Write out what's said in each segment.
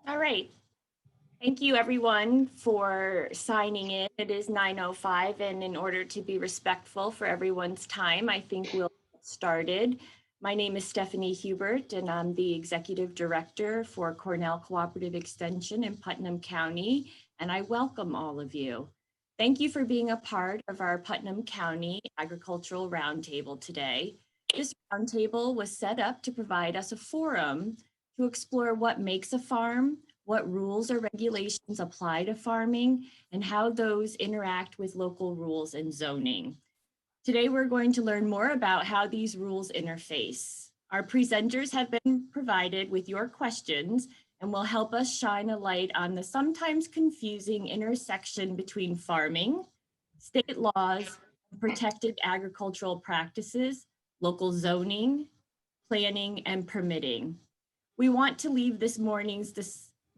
All right. Thank you everyone for signing in. It is 9:05 and in order to be respectful for everyone's time, I think we'll get started. My name is Stephanie Hubert and I'm the Executive Director for Cornell Cooperative Extension in Putnam County, and I welcome all of you. Thank you for being a part of our Putnam County Agricultural Roundtable today. This roundtable was set up to provide us a forum to explore what makes a farm, what rules or regulations apply to farming, and how those interact with local rules and zoning. Today, we're going to learn more about how these rules interface. Our presenters have been provided with your questions and will help us shine a light on the sometimes confusing intersection between farming, state laws, protected agricultural practices, local zoning, planning, and permitting. We want to leave this morning's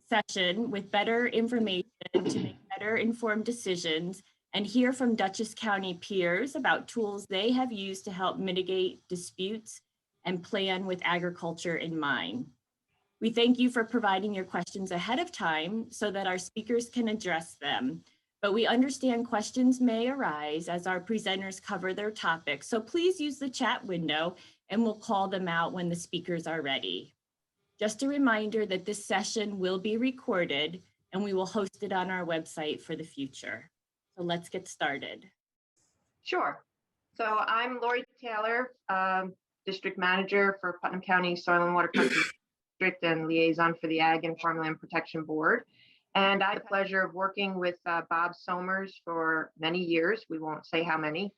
session with better information to make better informed decisions and hear from Dutchess County peers about tools they have used to help mitigate disputes and plan with agriculture in mind. We thank you for providing your questions ahead of time so that our speakers can address them. But we understand questions may arise as our presenters cover their topics. So please use the chat window and we'll call them out when the speakers are ready. Just a reminder that this session will be recorded and we will host it on our website for the future. So let's get started. Sure. So I'm Lori Taylor, District Manager for Putnam County Soil and Water Conservation District and Liaison for the Ag and Farmland Protection Board. And I had the pleasure of working with Bob Somers for many years. We won't say how many.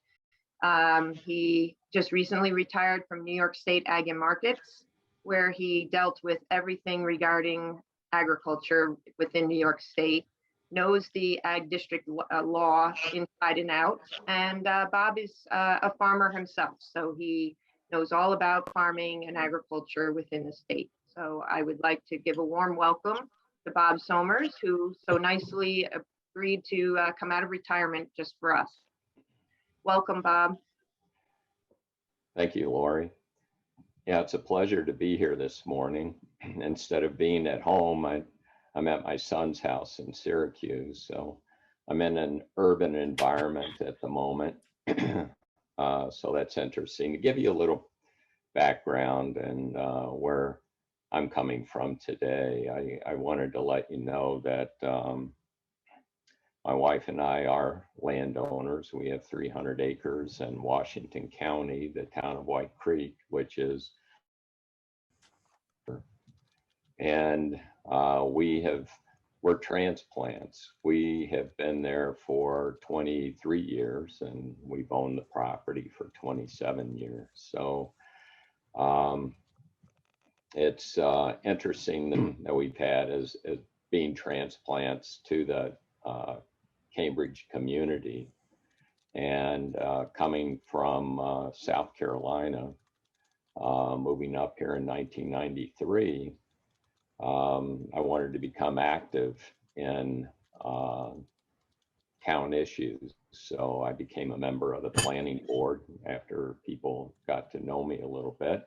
He just recently retired from New York State Ag and Markets, where he dealt with everything regarding agriculture within New York State, knows the Ag District law inside and out. And Bob is a farmer himself, so he knows all about farming and agriculture within the state. So I would like to give a warm welcome to Bob Somers, who so nicely agreed to come out of retirement just for us. Welcome, Bob. Thank you, Lori. Yeah, it's a pleasure to be here this morning. Instead of being at home, I'm at my son's house in Syracuse, so I'm in an urban environment at the moment. So that's interesting. To give you a little background and where I'm coming from today, I wanted to let you know that my wife and I are landowners. We have 300 acres in Washington County, the town of White Creek, which is, and we're transplants. We have been there for 23 years and we've owned the property for 27 years. So it's interesting that we've had as being transplants to the Cambridge community, and coming from South Carolina, moving up here in 1993, I wanted to become active in town issues. So I became a member of the planning board after people got to know me a little bit.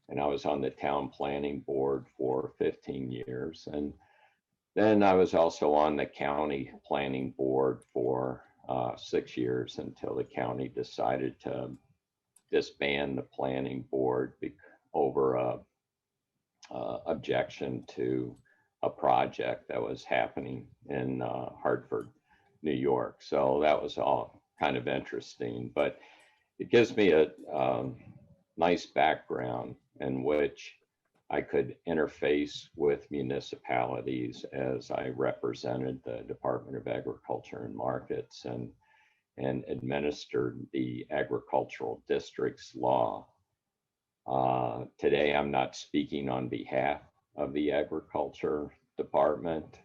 And I was on the town planning board for 15 years. And then I was also on the county planning board for 6 years until the county decided to disband the planning board over a objection to a project that was happening in Hartford, New York. So that was all kind of interesting, but it gives me a nice background in which I could interface with municipalities as I represented the Department of Agriculture and Markets and administered the agricultural district's law. Today, I'm not speaking on behalf of the Agriculture Department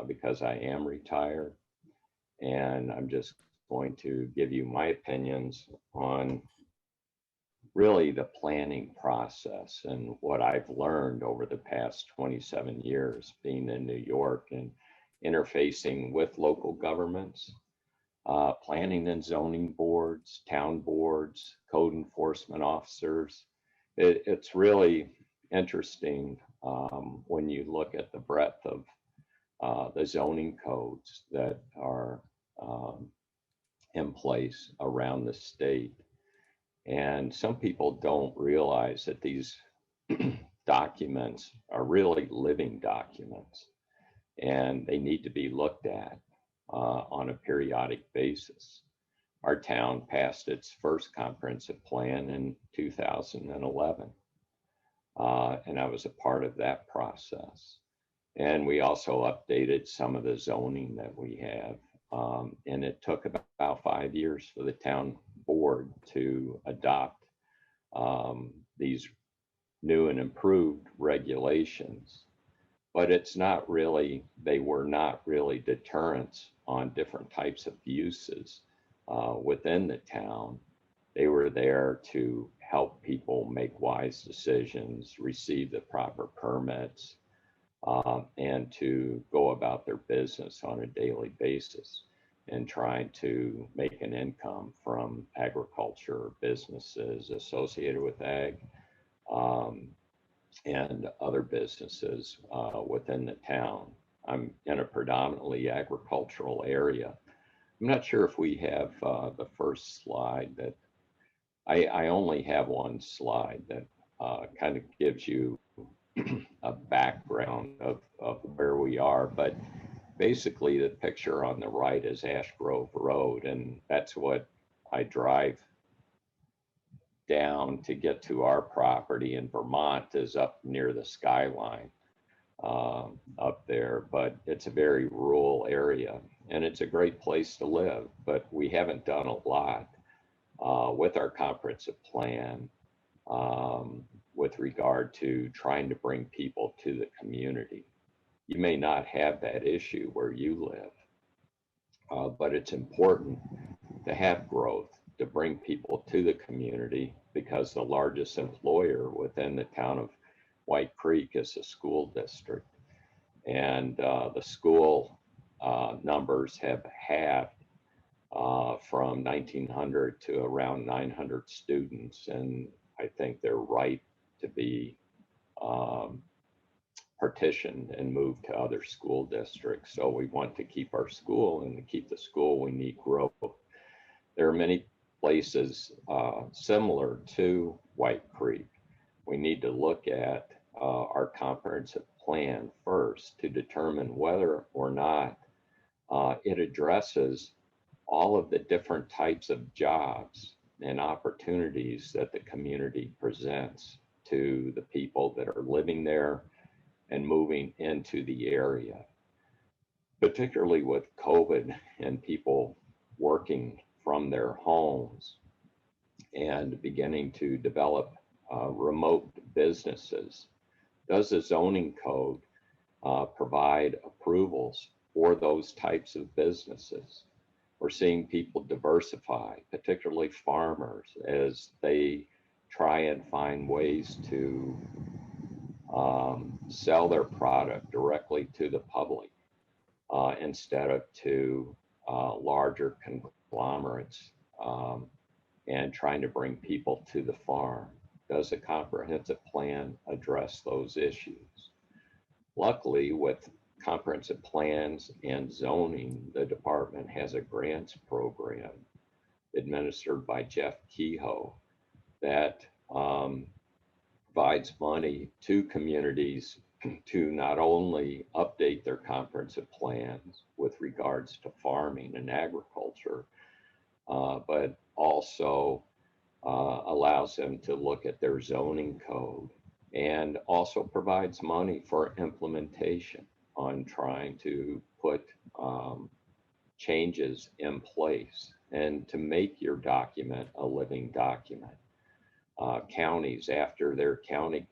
because I am retired, and I'm just going to give you my opinions on really the planning process and what I've learned over the past 27 years being in New York and interfacing with local governments, planning and zoning boards, town boards, code enforcement officers. It's really interesting when you look at the breadth of the zoning codes that are in place around the state. And some people don't realize that these documents are really living documents, and they need to be looked at on a periodic basis. Our town passed its first comprehensive plan in 2011, and I was a part of that process. And we also updated some of the zoning that we have. And it took about 5 years for the town board to adopt these new and improved regulations. But it's not really, they were not really deterrents on different types of uses within the town. They were there to help people make wise decisions, receive the proper permits, and to go about their business on a daily basis and trying to make an income from agriculture businesses associated with ag, and other businesses within the town. I'm in a predominantly agricultural area. I'm not sure if we have the first slide. That I only have one slide that kind of gives you a background of where we are, but basically the picture on the right is Ash Grove Road, and that's what I drive down to get to our property in Vermont, is up near the skyline up there. But it's a very rural area, and it's a great place to live, but we haven't done a lot with our comprehensive plan with regard to trying to bring people to the community. You may not have that issue where you live, but it's important to have growth, to bring people to the community, because the largest employer within the town of White Creek is a school district. And the school numbers have halved from 1,900 to around 900 students. And I think they're right to be partitioned and moved to other school districts. So we want to keep our school, and to keep the school, we need growth. There are many places similar to White Creek. We need to look at our comprehensive plan first to determine whether or not it addresses all of the different types of jobs and opportunities that the community presents to the people that are living there and moving into the area, particularly with COVID and people working from their homes and beginning to develop remote businesses. Does the zoning code provide approvals for those types of businesses? We're seeing people diversify, particularly farmers, as they try and find ways to sell their product directly to the public instead of to larger conglomerates, and trying to bring people to the farm. Does a comprehensive plan address those issues? Luckily, with comprehensive plans and zoning, the department has a grants program administered by Jeff Kehoe that provides money to communities to not only update their comprehensive plans with regards to farming and agriculture, but also allows them to look at their zoning code, and also provides money for implementation on trying to put changes in place and to make your document a living document. Counties, after their county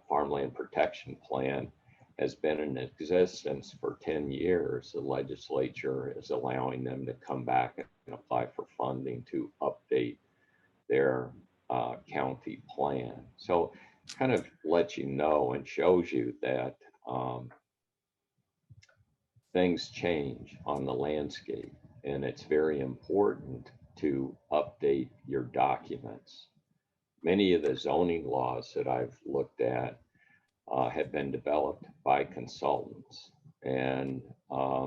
farmland protection plan has been in existence for 10 years, the legislature is allowing them to come back and apply for funding to update their county plan. So it kind of lets you know and shows you that things change on the landscape, and it's very important to update your documents. Many of the zoning laws that I've looked at have been developed by consultants, and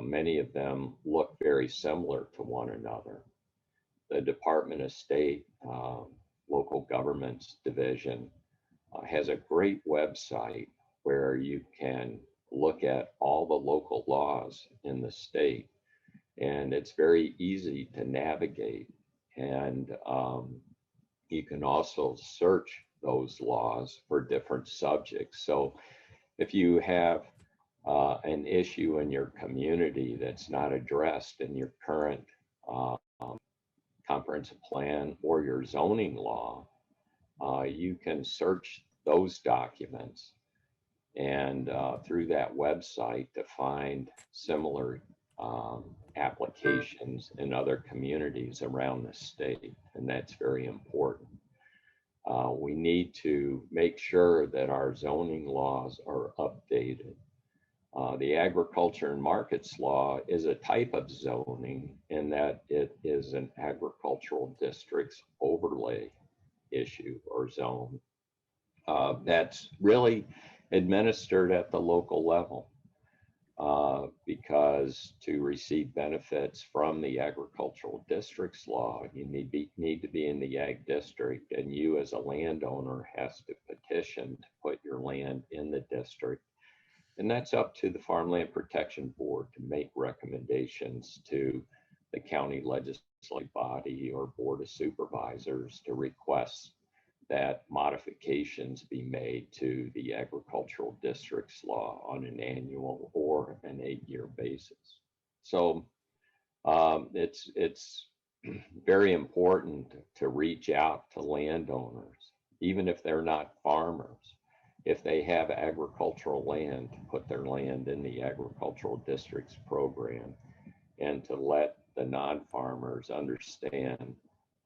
many of them look very similar to one another. The Department of State Local Governments Division has a great website where you can look at all the local laws in the state, and it's very easy to navigate. And you can also search those laws for different subjects. So if you have an issue in your community that's not addressed in your current comprehensive plan or your zoning law, you can search those documents and through that website to find similar applications in other communities around the state, and that's very important. We need to make sure that our zoning laws are updated. The agriculture and markets law is a type of zoning in that it is an agricultural district's overlay issue or zone that's really administered at the local level, because to receive benefits from the agricultural districts law, you need to be in the ag district, and you as a landowner has to petition to put your land in the district. And that's up to the Farmland Protection Board to make recommendations to the county legislative body or board of supervisors to request that modifications be made to the agricultural districts law on an annual or an 8-year basis. So it's very important to reach out to landowners, even if they're not farmers. If they have agricultural land, to put their land in the agricultural districts program, and to let the non-farmers understand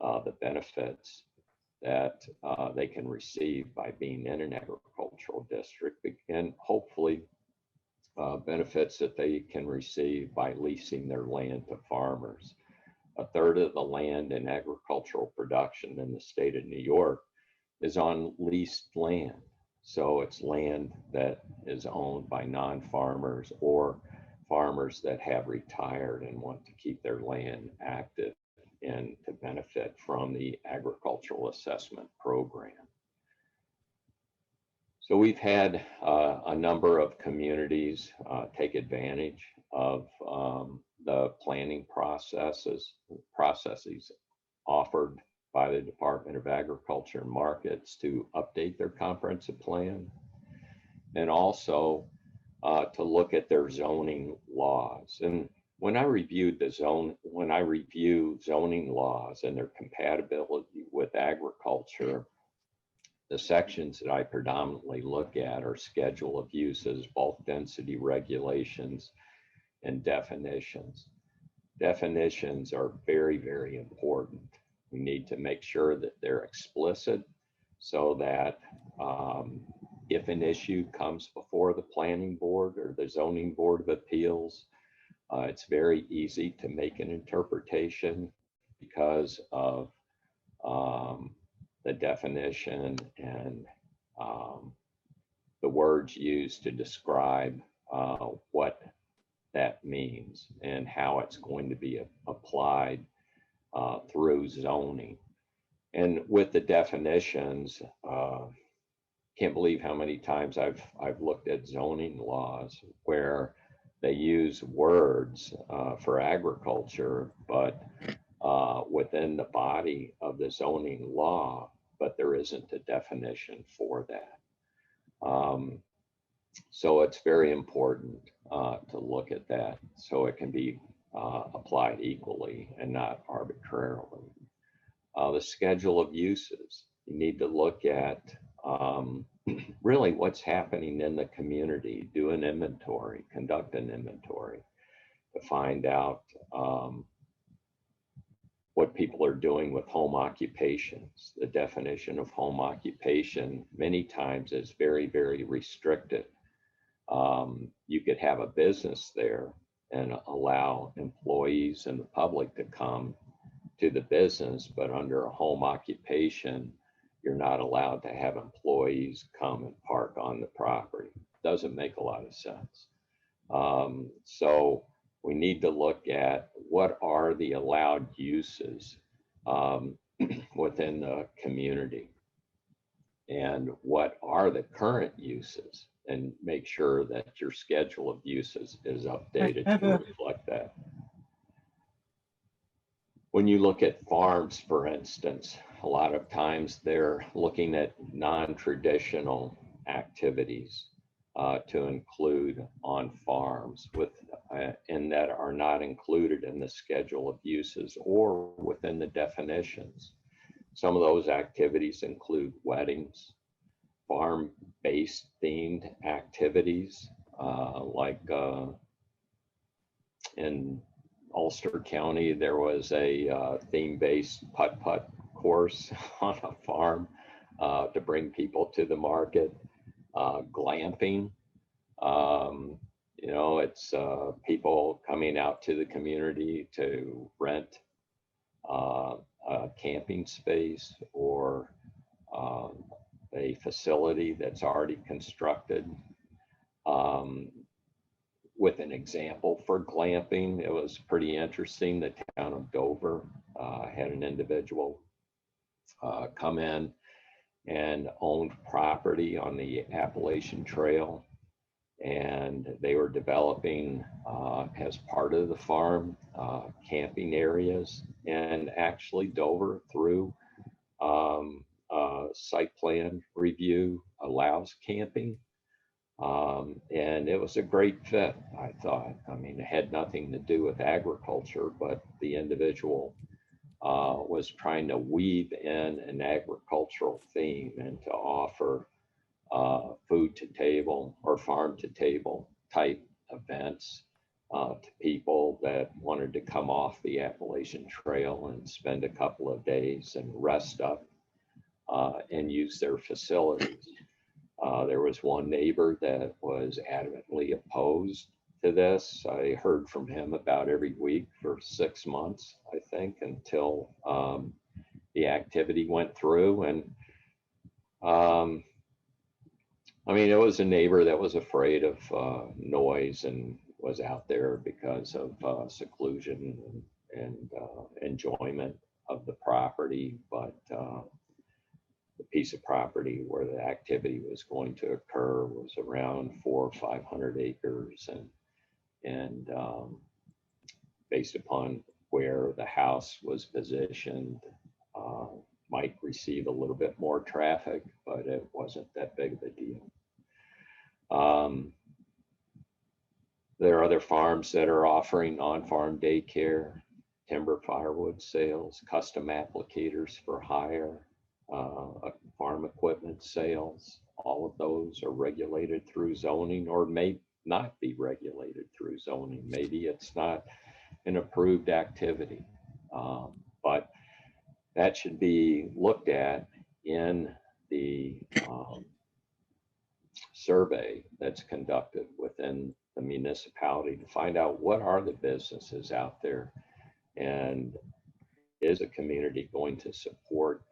the benefits that they can receive by being in an agricultural district, and hopefully benefits that they can receive by leasing their land to farmers. A third of the land in agricultural production in the state of New York is on leased land. So it's land that is owned by non-farmers or farmers that have retired and want to keep their land active and to benefit from the agricultural assessment program. So we've had a number of communities take advantage of the planning processes offered by the Department of Agriculture and Markets to update their comprehensive plan, and also to look at their zoning laws. And when I review zoning laws and their compatibility with agriculture, the sections that I predominantly look at are schedule of uses, bulk density regulations, and definitions. Definitions are very, very important. We need to make sure that they're explicit so that if an issue comes before the planning board or the zoning board of appeals, it's very easy to make an interpretation because of the definition and the words used to describe what that means and how it's going to be applied through zoning. And with the definitions, can't believe how many times I've looked at zoning laws where they use words for agriculture, but within the body of the zoning law, but there isn't a definition for that. So it's very important to look at that so it can be applied equally and not arbitrarily. The schedule of uses, you need to look at really what's happening in the community, do an inventory, conduct an inventory to find out what people are doing with home occupations. The definition of home occupation many times is very, very restricted. You could have a business there and allow employees and the public to come to the business, but under a home occupation, you're not allowed to have employees come and park on the property. Doesn't make a lot of sense. So we need to look at what are the allowed uses within the community and what are the current uses, and make sure that your schedule of uses is updated to reflect that. When you look at farms, for instance, a lot of times they're looking at non-traditional activities to include on farms and that are not included in the schedule of uses or within the definitions. Some of those activities include weddings, farm-based themed activities, like in Ulster County, there was a theme-based putt-putt course on a farm to bring people to the market. Glamping, you know, it's people coming out to the community to rent a camping space or a facility that's already constructed. With an example for glamping, it was pretty interesting. The town of Dover had an individual come in and owned property on the Appalachian Trail, and they were developing as part of the farm camping areas. And actually Dover, through site plan review, allows camping. And it was a great fit, I thought. I mean, it had nothing to do with agriculture, but the individual was trying to weave in an agricultural theme and to offer food to table or farm to table type events to people that wanted to come off the Appalachian Trail and spend a couple of days and rest up and use their facilities. There was one neighbor that was adamantly opposed to this. I heard from him about every week for 6 months, I think, until the activity went through. And I mean, it was a neighbor that was afraid of noise and was out there because of seclusion and enjoyment of the property. But the piece of property where the activity was going to occur was around 400 or 500 acres, and based upon where the house was positioned, might receive a little bit more traffic, but it wasn't that big of a deal. There are other farms that are offering on-farm daycare, timber firewood sales, custom applicators for hire, farm equipment sales. All of those are regulated through zoning, or may not be regulated through zoning. Maybe it's not an approved activity, but that should be looked at in the survey that's conducted within the municipality to find out what are the businesses out there, and is a community going to support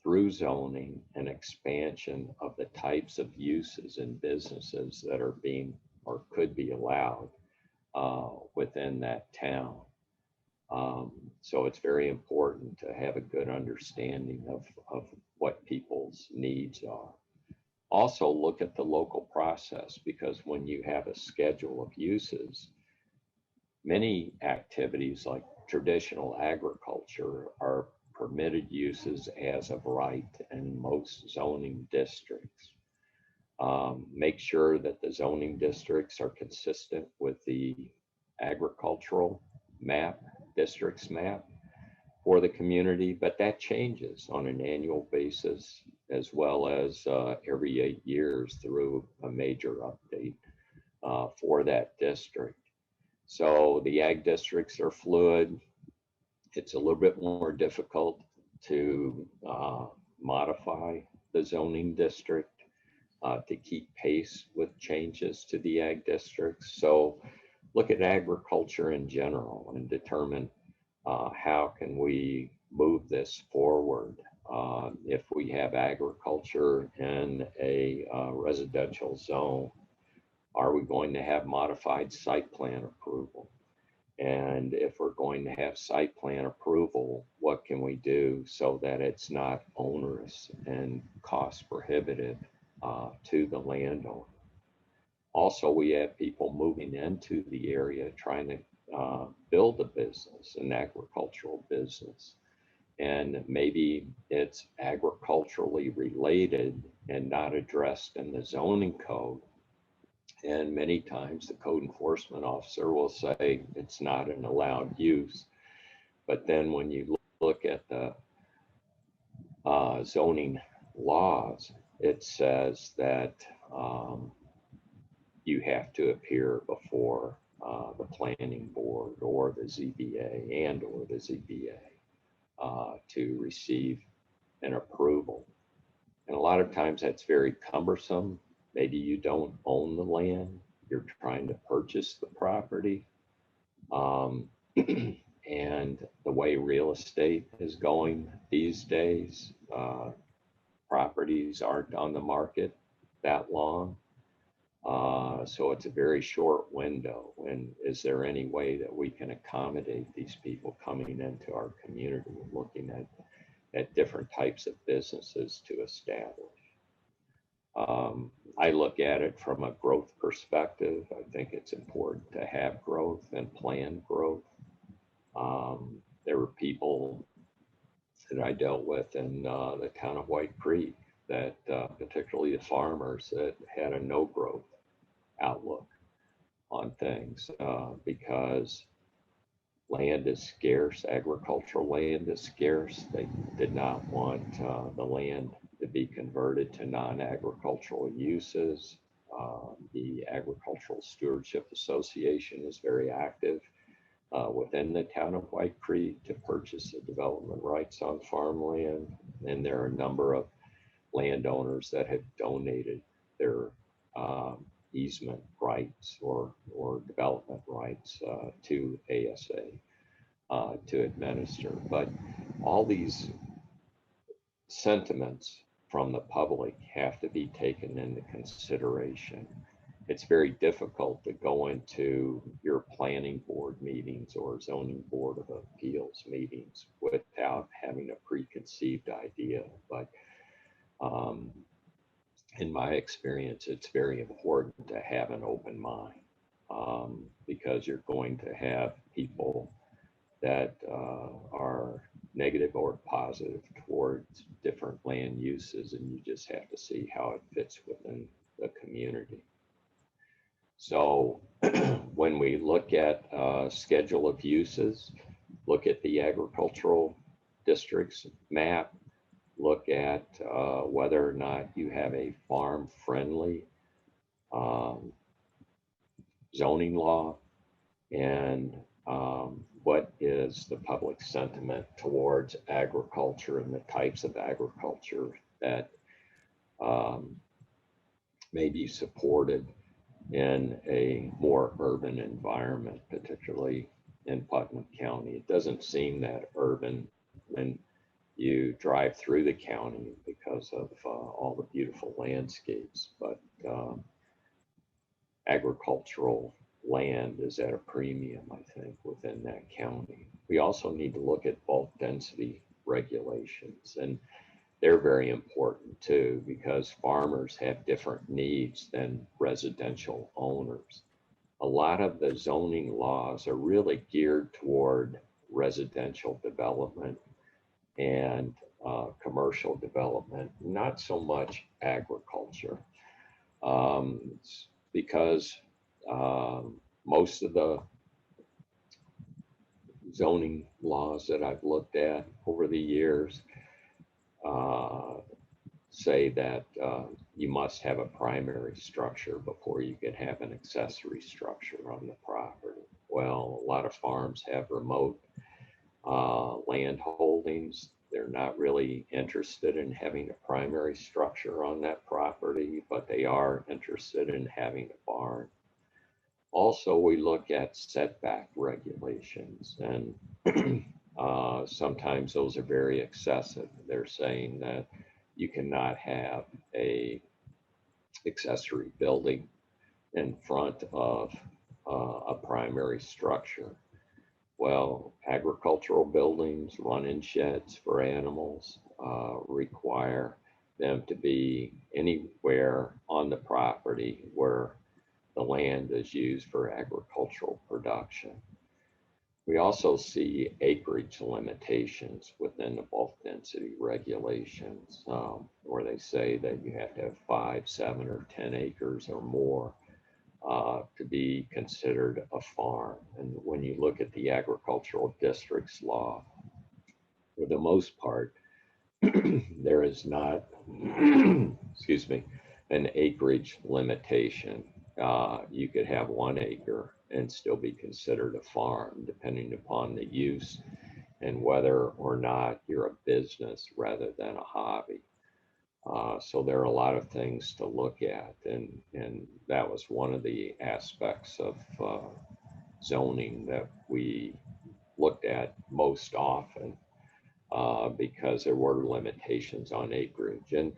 through zoning an expansion of the types of uses and businesses that are being or could be allowed within that town. So it's very important to have a good understanding of what people's needs are. Also look at the local process, because when you have a schedule of uses, many activities like traditional agriculture are permitted uses as of right in most zoning districts. Make sure that the zoning districts are consistent with the agricultural map, districts map for the community, but that changes on an annual basis, as well as every 8 years through a major update for that district. So the ag districts are fluid. It's a little bit more difficult to modify the zoning district to keep pace with changes to the ag districts. So look at agriculture in general and determine how can we move this forward if we have agriculture in a residential zone, are we going to have modified site plan approval? And if we're going to have site plan approval, what can we do so that it's not onerous and cost prohibitive to the landowner? Also, we have people moving into the area trying to build a business, an agricultural business. And maybe it's agriculturally related and not addressed in the zoning code. And many times the code enforcement officer will say it's not an allowed use. But then when you look at the zoning laws, it says that you have to appear before the planning board or the ZBA and or the ZBA to receive an approval. And a lot of times that's very cumbersome. Maybe you don't own the land, you're trying to purchase the property. And the way real estate is going these days, properties aren't on the market that long. So it's a very short window. And is there any way that we can accommodate these people coming into our community and looking at different types of businesses to establish? I look at it from a growth perspective. I think it's important to have growth and plan growth. There were people that I dealt with in the town of White Creek that particularly the farmers that had a no growth outlook on things because land is scarce, agricultural land is scarce. They did not want the land to be converted to non-agricultural uses. The Agricultural Stewardship Association is very active within the town of White Creek to purchase the development rights on farmland. And there are a number of landowners that have donated their easement rights or development rights to ASA to administer. But all these sentiments from the public have to be taken into consideration. It's very difficult to go into your planning board meetings or zoning board of appeals meetings without having a preconceived idea. But in my experience, it's very important to have an open mind because you're going to have people that are negative or positive towards different land uses, and you just have to see how it fits within the community. So when we look at schedule of uses, look at the agricultural districts map, look at whether or not you have a farm-friendly zoning law, and what is the public sentiment towards agriculture and the types of agriculture that may be supported in a more urban environment, particularly in Putnam County. It doesn't seem that urban when you drive through the county because of all the beautiful landscapes, but agricultural land is at a premium, I think, within that county. We also need to look at bulk density regulations, and they're very important too, because farmers have different needs than residential owners. A lot of the zoning laws are really geared toward residential development and commercial development, not so much agriculture. Because most of the zoning laws that I've looked at over the years say that you must have a primary structure before you can have an accessory structure on the property. Well, a lot of farms have remote land holdings. They're not really interested in having a primary structure on that property, but they are interested in having a barn. Also, we look at setback regulations, and sometimes those are very excessive. They're saying that you cannot have a accessory building in front of a primary structure. Well, agricultural buildings, run-in sheds for animals require them to be anywhere on the property where the land is used for agricultural production. We also see acreage limitations within the bulk density regulations, where they say that you have to have 5, 7, or 10 acres or more to be considered a farm. And when you look at the agricultural districts law, for the most part, there is not, excuse me, an acreage limitation. You could have 1 acre and still be considered a farm, depending upon the use and whether or not you're a business rather than a hobby. So there are a lot of things to look at, and that was one of the aspects of zoning that we looked at most often, because there were limitations on acreage. And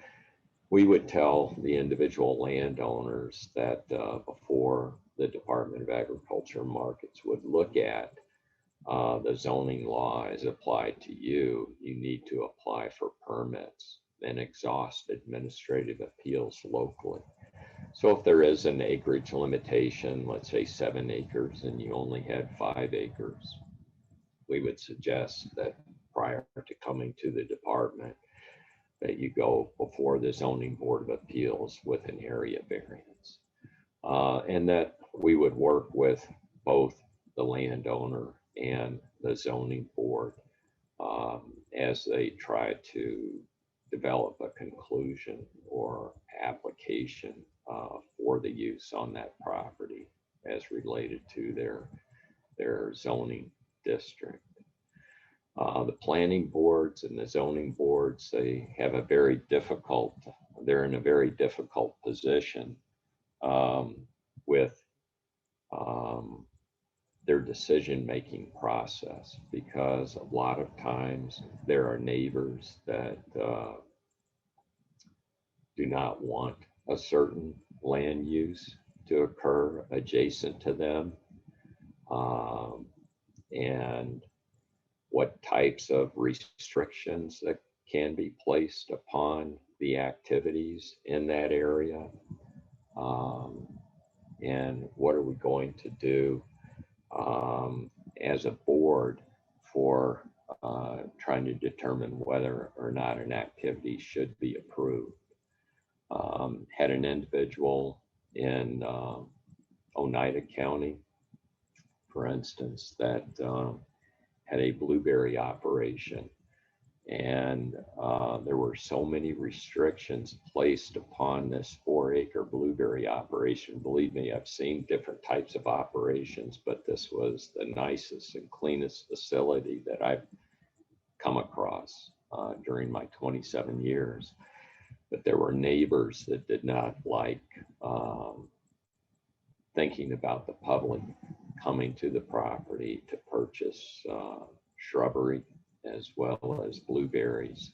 we would tell the individual landowners that before the Department of Agriculture and Markets would look at the zoning law as applied to you, you need to apply for permits and exhaust administrative appeals locally. So if there is an acreage limitation, let's say 7 acres, and you only had 5 acres, we would suggest that prior to coming to the department, that you go before the Zoning Board of Appeals with an area variance. And that we would work with both the landowner and the zoning board as they try to develop a conclusion or application for the use on that property as related to their zoning district. The planning boards and the zoning boards, they have a very difficult, they're in a very difficult position with their decision-making process, because a lot of times there are neighbors that do not want a certain land use to occur adjacent to them, and what types of restrictions that can be placed upon the activities in that area, and what are we going to do as a board for trying to determine whether or not an activity should be approved. Had an individual in Oneida County, for instance, that had a blueberry operation, and there were so many restrictions placed upon this 4-acre blueberry operation. Believe me, I've seen different types of operations, but this was the nicest and cleanest facility that I've come across during my 27 years. But there were neighbors that did not like thinking about the public coming to the property to purchase shrubbery as well as blueberries,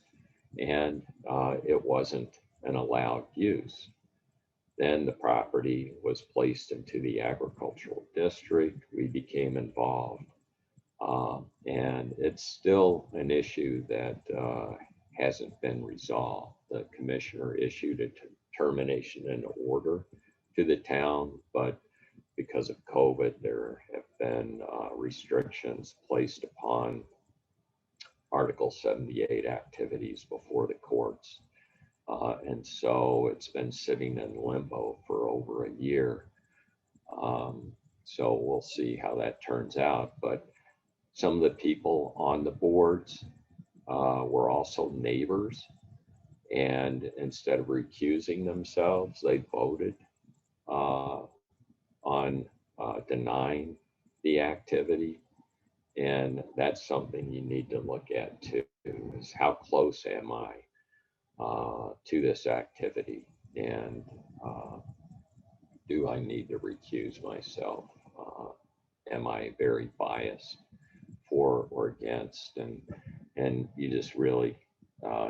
and it wasn't an allowed use. Then the property was placed into the agricultural district. We became involved, and it's still an issue that hasn't been resolved. The commissioner issued a termination and order to the town, but because of COVID, there have been restrictions placed upon Article 78 activities before the courts. And so it's been sitting in limbo for over a year. So we'll see how that turns out. But some of the people on the boards were also neighbors. And instead of recusing themselves, they voted on denying the activity. And that's something you need to look at too, is how close am I to this activity, and do I need to recuse myself? Am I very biased for or against, and you just really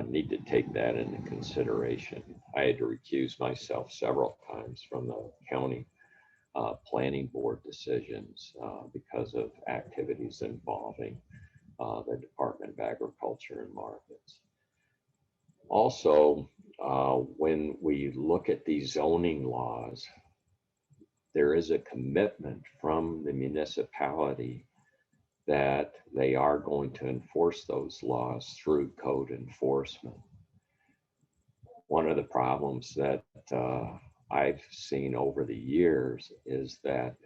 need to take that into consideration. I had to recuse myself several times from the county planning board decisions because of activities involving the Department of Agriculture and Markets. Also, when we look at these zoning laws, there is a commitment from the municipality that they are going to enforce those laws through code enforcement. One of the problems that I've seen over the years is that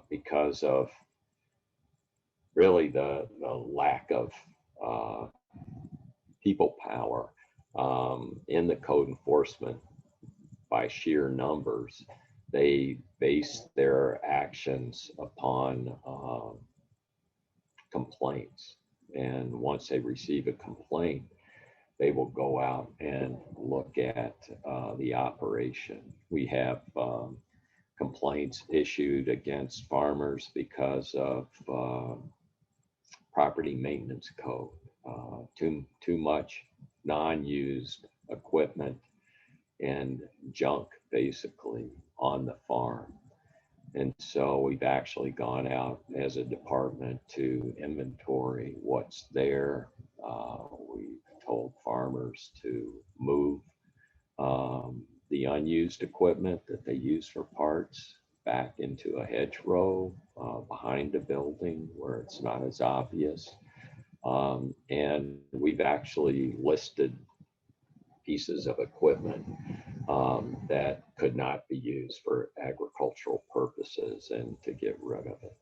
because of really the lack of people power in the code enforcement by sheer numbers, they base their actions upon complaints. And once they receive a complaint, they will go out and look at the operation. We have complaints issued against farmers because of property maintenance code, too much non-used equipment and junk basically on the farm. And so we've actually gone out as a department to inventory what's there. We've told farmers to move the unused equipment that they use for parts back into a hedgerow behind a building where it's not as obvious. And we've actually listed pieces of equipment that could not be used for agricultural purposes and to get rid of it.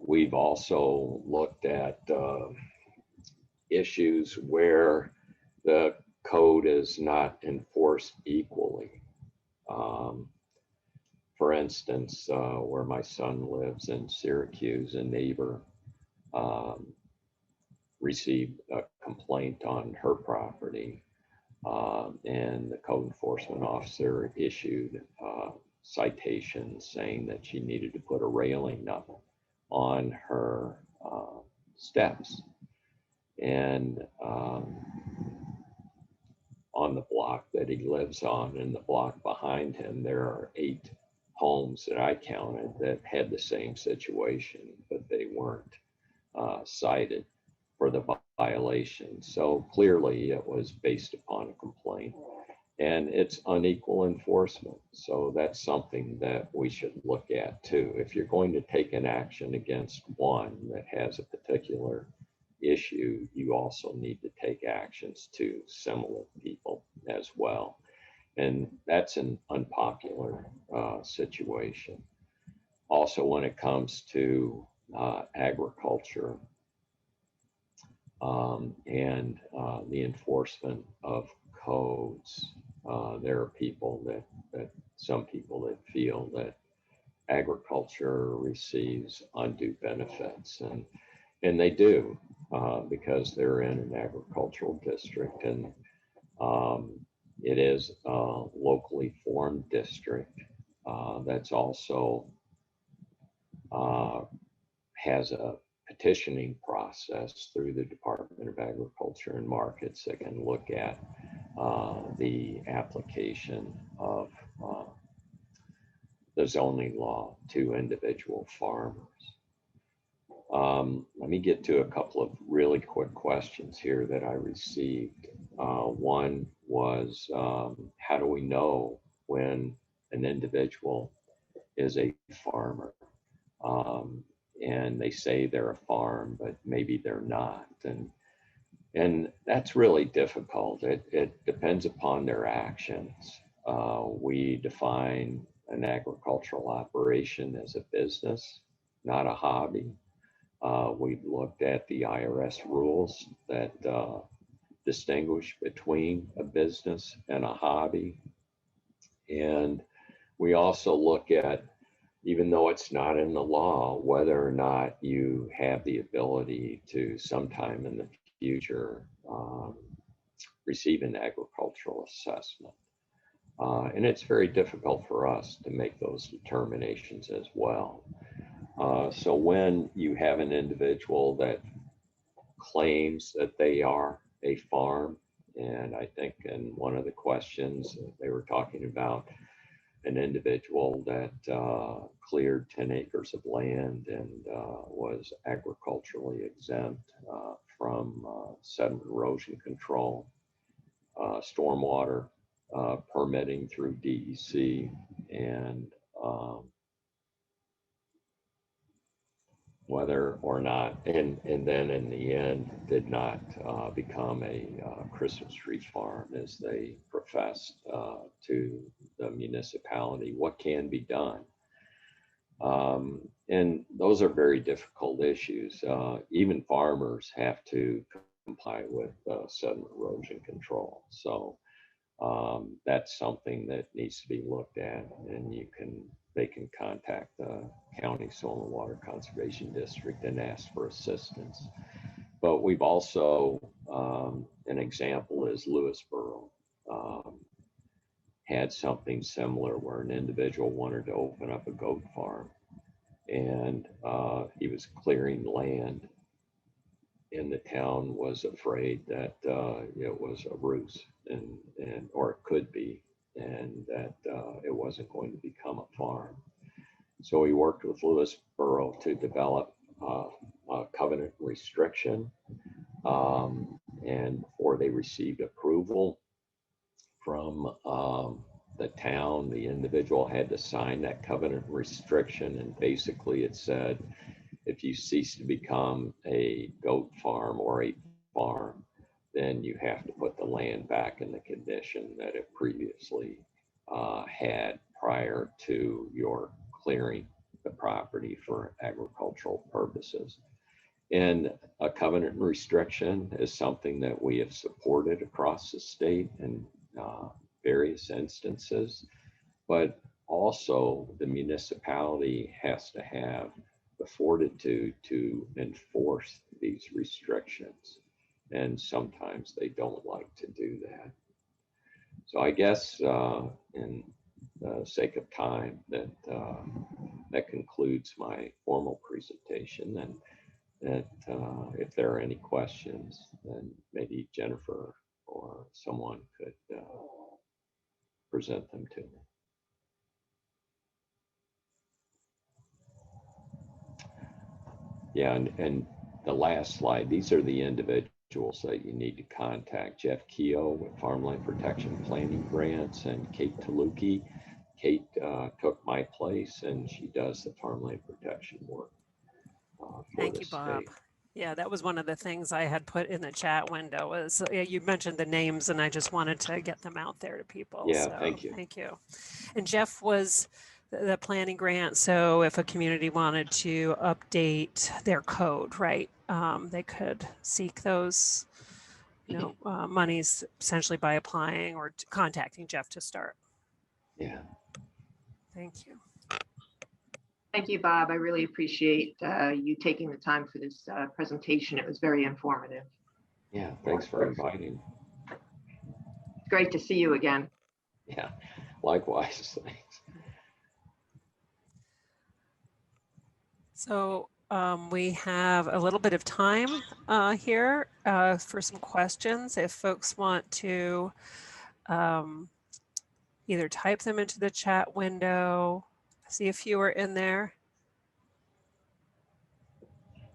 We've also looked at issues where the code is not enforced equally. For instance, where my son lives in Syracuse, a neighbor received a complaint on her property, and the code enforcement officer issued citations saying that she needed to put a railing up on her steps. And on the block that he lives on and the block behind him, there are 8 homes that I counted that had the same situation, but they weren't cited for the violation. So clearly it was based upon a complaint, and it's unequal enforcement. So that's something that we should look at too. If you're going to take an action against one that has a particular issue, you also need to take actions to similar people as well. And that's an unpopular situation. Also, when it comes to agriculture and the enforcement of codes, there are people that some people that feel that agriculture receives undue benefits, and they do because they're in an agricultural district, and it is a locally formed district that's also has a petitioning process through the Department of Agriculture and Markets that can look at the application of the zoning law to individual farmers. Let me get to a couple of really quick questions here that I received. One was, how do we know when an individual is a farmer? And they say they're a farm, but maybe they're not. And that's really difficult. It depends upon their actions. We define an agricultural operation as a business, not a hobby. We've looked at the IRS rules that distinguish between a business and a hobby. And we also look at, even though it's not in the law, whether or not you have the ability to sometime in the future receive an agricultural assessment. And it's very difficult for us to make those determinations as well. So when you have an individual that claims that they are a farm, and I think in one of the questions they were talking about an individual that cleared 10 acres of land and was agriculturally exempt from sediment erosion control, stormwater permitting through DEC, and whether or not, and then in the end did not become a Christmas tree farm as they professed to the municipality. What can be done? And those are very difficult issues. Even farmers have to comply with sediment erosion control. So that's something that needs to be looked at, and they can contact the County Soil and Water Conservation District and ask for assistance. But we've also, an example is Lewisboro, had something similar where an individual wanted to open up a goat farm, and he was clearing land, and the town was afraid that it was a ruse, and or it could be, and that it wasn't going to become a farm. So we worked with Lewisboro to develop a covenant restriction, and before they received approval from the town, the individual had to sign that covenant restriction, and basically it said, if you cease to become a goat farm or a farm, then you have to put the land back in the condition that it previously had prior to your clearing the property for agricultural purposes. And a covenant restriction is something that we have supported across the state in various instances, but also the municipality has to have the fortitude to enforce these restrictions. And sometimes they don't like to do that. So I guess in the sake of time, that concludes my formal presentation. And that if there are any questions, then maybe Jennifer or someone could present them to me. Yeah, and the last slide, these are the individuals that you need to contact. Jeff Keogh with Farmland Protection Planning Grants, and Kate Taluki. Kate took my place, and she does the farmland protection work. Thank you, Bob. Yeah, that was one of the things I had put in the chat window was, you mentioned the names, and I just wanted to get them out there to people. Yeah, so, thank you. Thank you. And Jeff was the planning grant. So if a community wanted to update their code, right, they could seek those, monies essentially by applying or contacting Jeff to start. Yeah. Thank you. Thank you, Bob. I really appreciate you taking the time for this presentation. It was very informative. Yeah, thanks for inviting. It's great to see you again. Yeah, likewise. Thanks. So we have a little bit of time here for some questions. If folks want to either type them into the chat window, I see a few are in there.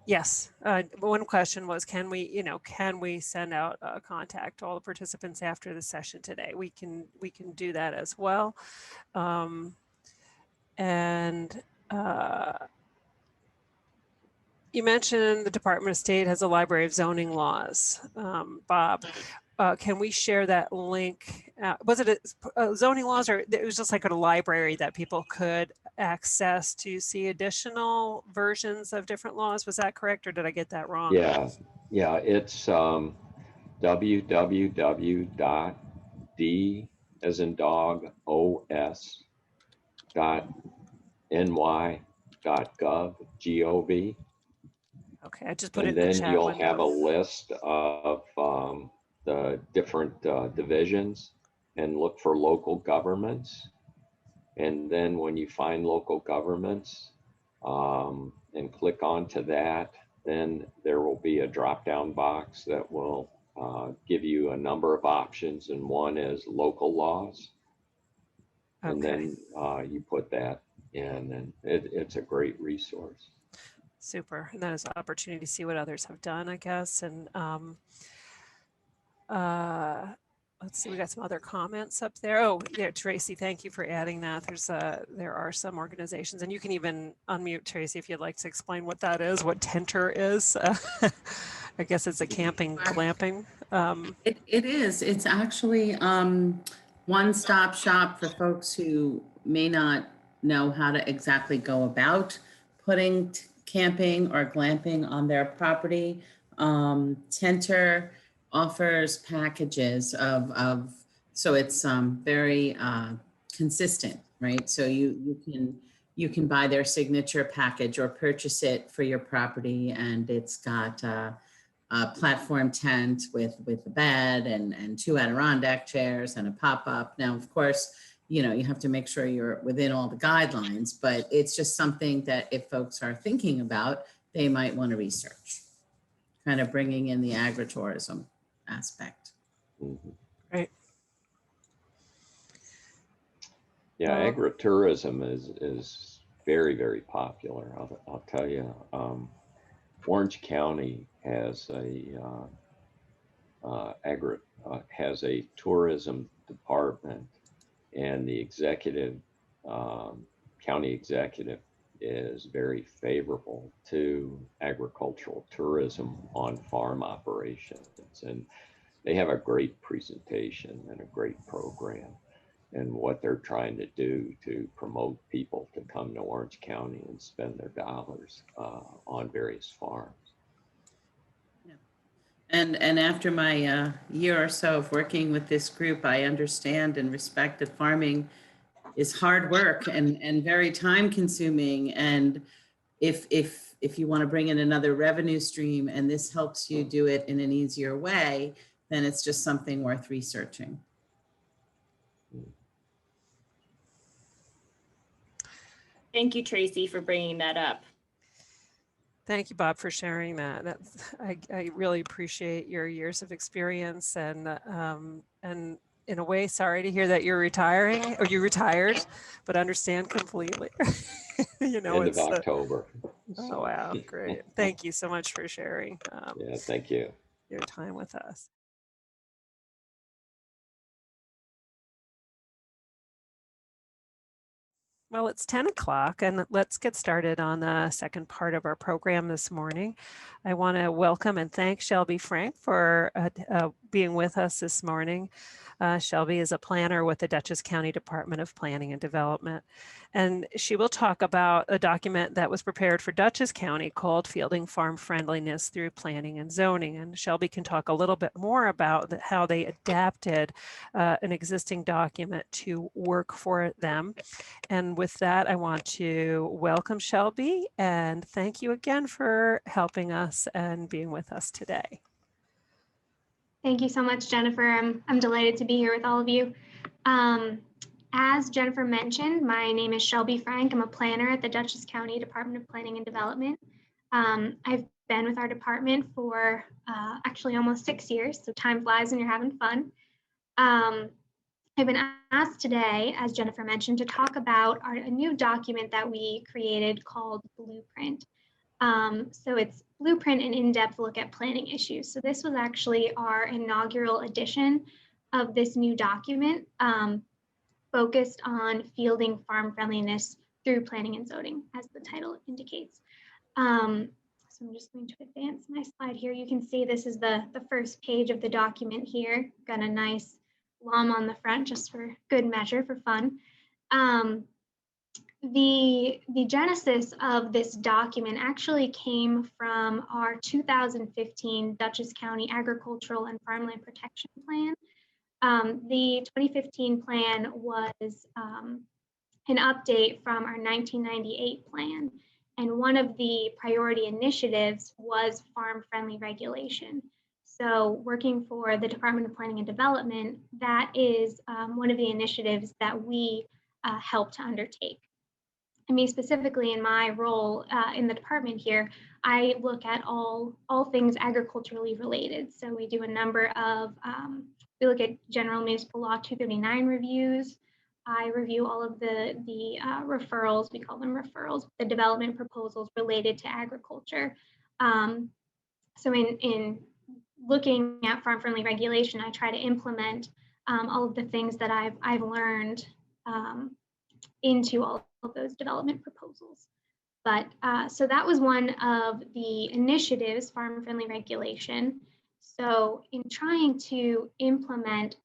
Yes, one question was, can we send out a contact to all the participants after the session today? We can do that as well. You mentioned the Department of State has a library of zoning laws. Bob, can we share that link? Was it a zoning laws, or it was just like a library that people could access to see additional versions of different laws? Was that correct, or did I get that wrong? Yeah, it's www.d as in dog os.ny.gov. Okay, I just put it in the chat. And then you'll window. have a list of the different divisions, and look for local governments. And then when you find local governments, and click onto that. Then there will be a drop-down box that will give you a number of options, and one is local laws. And Okay. then you put that in, and it's a great resource. Super. And that is an opportunity to see what others have done, I guess. And let's see, we got some other comments up there. Oh, yeah, Tracy, thank you for adding that. There are some organizations, and you can even unmute, Tracy, if you'd like to explain what that is, what Tenter is. I guess it's a camping, glamping. It is. It's actually one-stop shop for folks who may not know how to exactly go about putting camping or glamping on their property. Tenter offers packages of so it's very consistent, right? So you can buy their signature package or purchase it for your property, and it's got platform tent with a bed and 2 Adirondack chairs and a pop-up. Now, of course, you know, you have to make sure you're within all the guidelines, but it's just something that if folks are thinking about, they might want to research, kind of bringing in the agritourism aspect. Mm-hmm. Right. Yeah, agritourism is very, very popular. I'll tell you. Orange County has a tourism department, and the county executive is very favorable to agricultural tourism on farm operations, and they have a great presentation and a great program and what they're trying to do to promote people to come to Orange County and spend their dollars on various farms. Yeah. And after my year or so of working with this group, I understand and respect that farming is hard work and very time consuming. And if you want to bring in another revenue stream and this helps you do it in an easier way, then it's just something worth researching. Thank you, Tracy, for bringing that up. Thank you, Bob, for sharing that. I really appreciate your years of experience, and in a way, sorry to hear that you're retiring or you retired, but understand completely. You know, End of October. Oh, wow, great. Thank you so much for sharing. Yeah, thank you. Your time with us. Well, it's 10 o'clock, and let's get started on the second part of our program this morning. I want to welcome and thank Shelby Frank for being with us this morning. Shelby is a planner with the Dutchess County Department of Planning and Development, and she will talk about a document that was prepared for Dutchess County called Fielding Farm Friendliness Through Planning and Zoning. And Shelby can talk a little bit more about how they adapted an existing document to work for them. And with that, I want to welcome Shelby and thank you again for helping us and being with us today. Thank you so much, Jennifer. I'm delighted to be here with all of you. As Jennifer mentioned, my name is Shelby Frank. I'm a planner at the Dutchess County Department of Planning and Development. I've been with our department for actually almost 6 years, so time flies when you're having fun. I've been asked today, as Jennifer mentioned, to talk about a new document that we created called Blueprint. So it's Blueprint, an in-depth look at planning issues. So this was actually our inaugural edition of this new document, focused on fielding farm friendliness through planning and zoning, as the title indicates. So I'm just going to advance my slide here. You can see this is the first page of the document here. Got a nice llama on the front just for good measure, for fun. The genesis of this document actually came from our 2015 Dutchess County Agricultural and Farmland Protection Plan. The 2015 plan was an update from our 1998 plan, and one of the priority initiatives was farm-friendly regulation. So working for the Department of Planning and Development, that is one of the initiatives that we helped to undertake. I mean, specifically in my role in the department here, I look at all things agriculturally related. So we do a number of, we look at General Municipal Law 239 reviews. I review all of the referrals, we call them referrals, the development proposals related to agriculture. So in looking at farm-friendly regulation, I try to implement all of the things that I've learned into all of those development proposals. But so that was one of the initiatives, farm-friendly regulation. So in trying to implement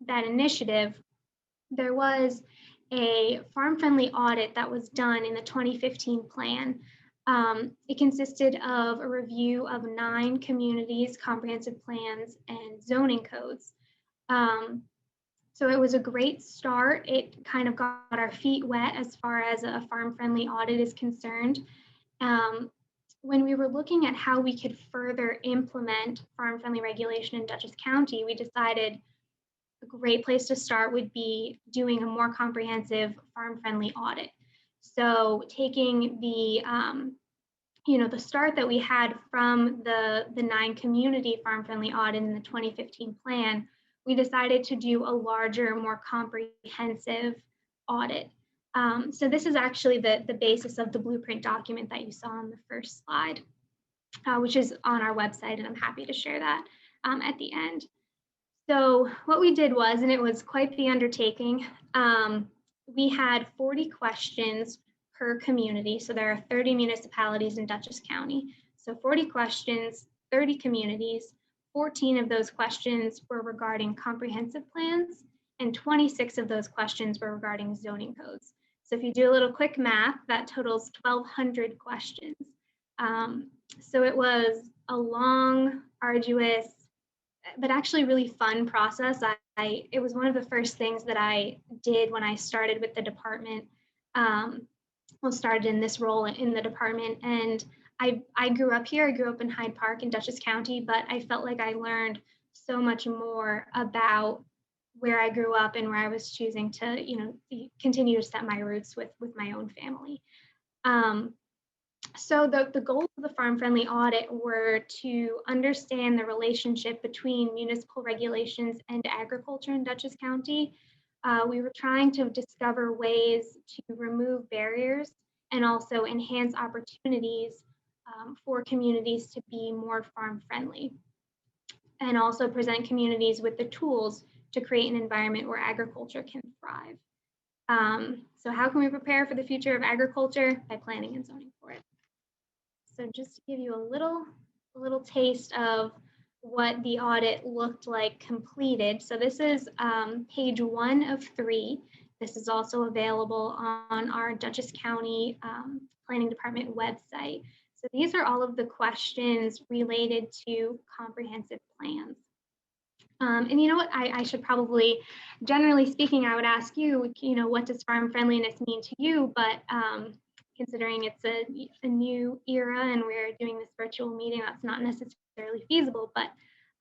that initiative, there was a farm-friendly audit that was done in the 2015 plan. It consisted of a review of 9 communities, comprehensive plans, and zoning codes. So it was a great start. It kind of got our feet wet as far as a farm-friendly audit is concerned. When we were looking at how we could further implement farm-friendly regulation in Dutchess County, we decided a great place to start would be doing a more comprehensive farm-friendly audit. So taking the the start that we had from the 9 community farm-friendly audit in the 2015 plan, we decided to do a larger, more comprehensive audit. So this is actually the basis of the blueprint document that you saw on the first slide, which is on our website, and I'm happy to share that at the end. So what we did was, and it was quite the undertaking, we had 40 questions per community. So there are 30 municipalities in Dutchess County. So 40 questions, 30 communities. 14 of those questions were regarding comprehensive plans, and 26 of those questions were regarding zoning codes. So if you do a little quick math, that totals 1,200 questions. So it was a long, arduous, but actually really fun process. It was one of the first things that I did when I started with the department. Started in this role in the department, and I grew up here. I grew up in Hyde Park in Dutchess County, but I felt like I learned so much more about where I grew up and where I was choosing to, continue to set my roots with my own family. So the goals of the farm-friendly audit were to understand the relationship between municipal regulations and agriculture in Dutchess County. We were trying to discover ways to remove barriers and also enhance opportunities for communities to be more farm-friendly, and also present communities with the tools to create an environment where agriculture can thrive. So how can we prepare for the future of agriculture? By planning and zoning for it. So just to give you a little taste of what the audit looked like completed. So this is page 1 of 3. This is also available on our Dutchess County Planning Department website. So these are all of the questions related to comprehensive plans. And you know what, I should probably, generally speaking, I would ask you, what does farm friendliness mean to you? But considering it's a new era and we're doing this virtual meeting, that's not necessarily feasible. But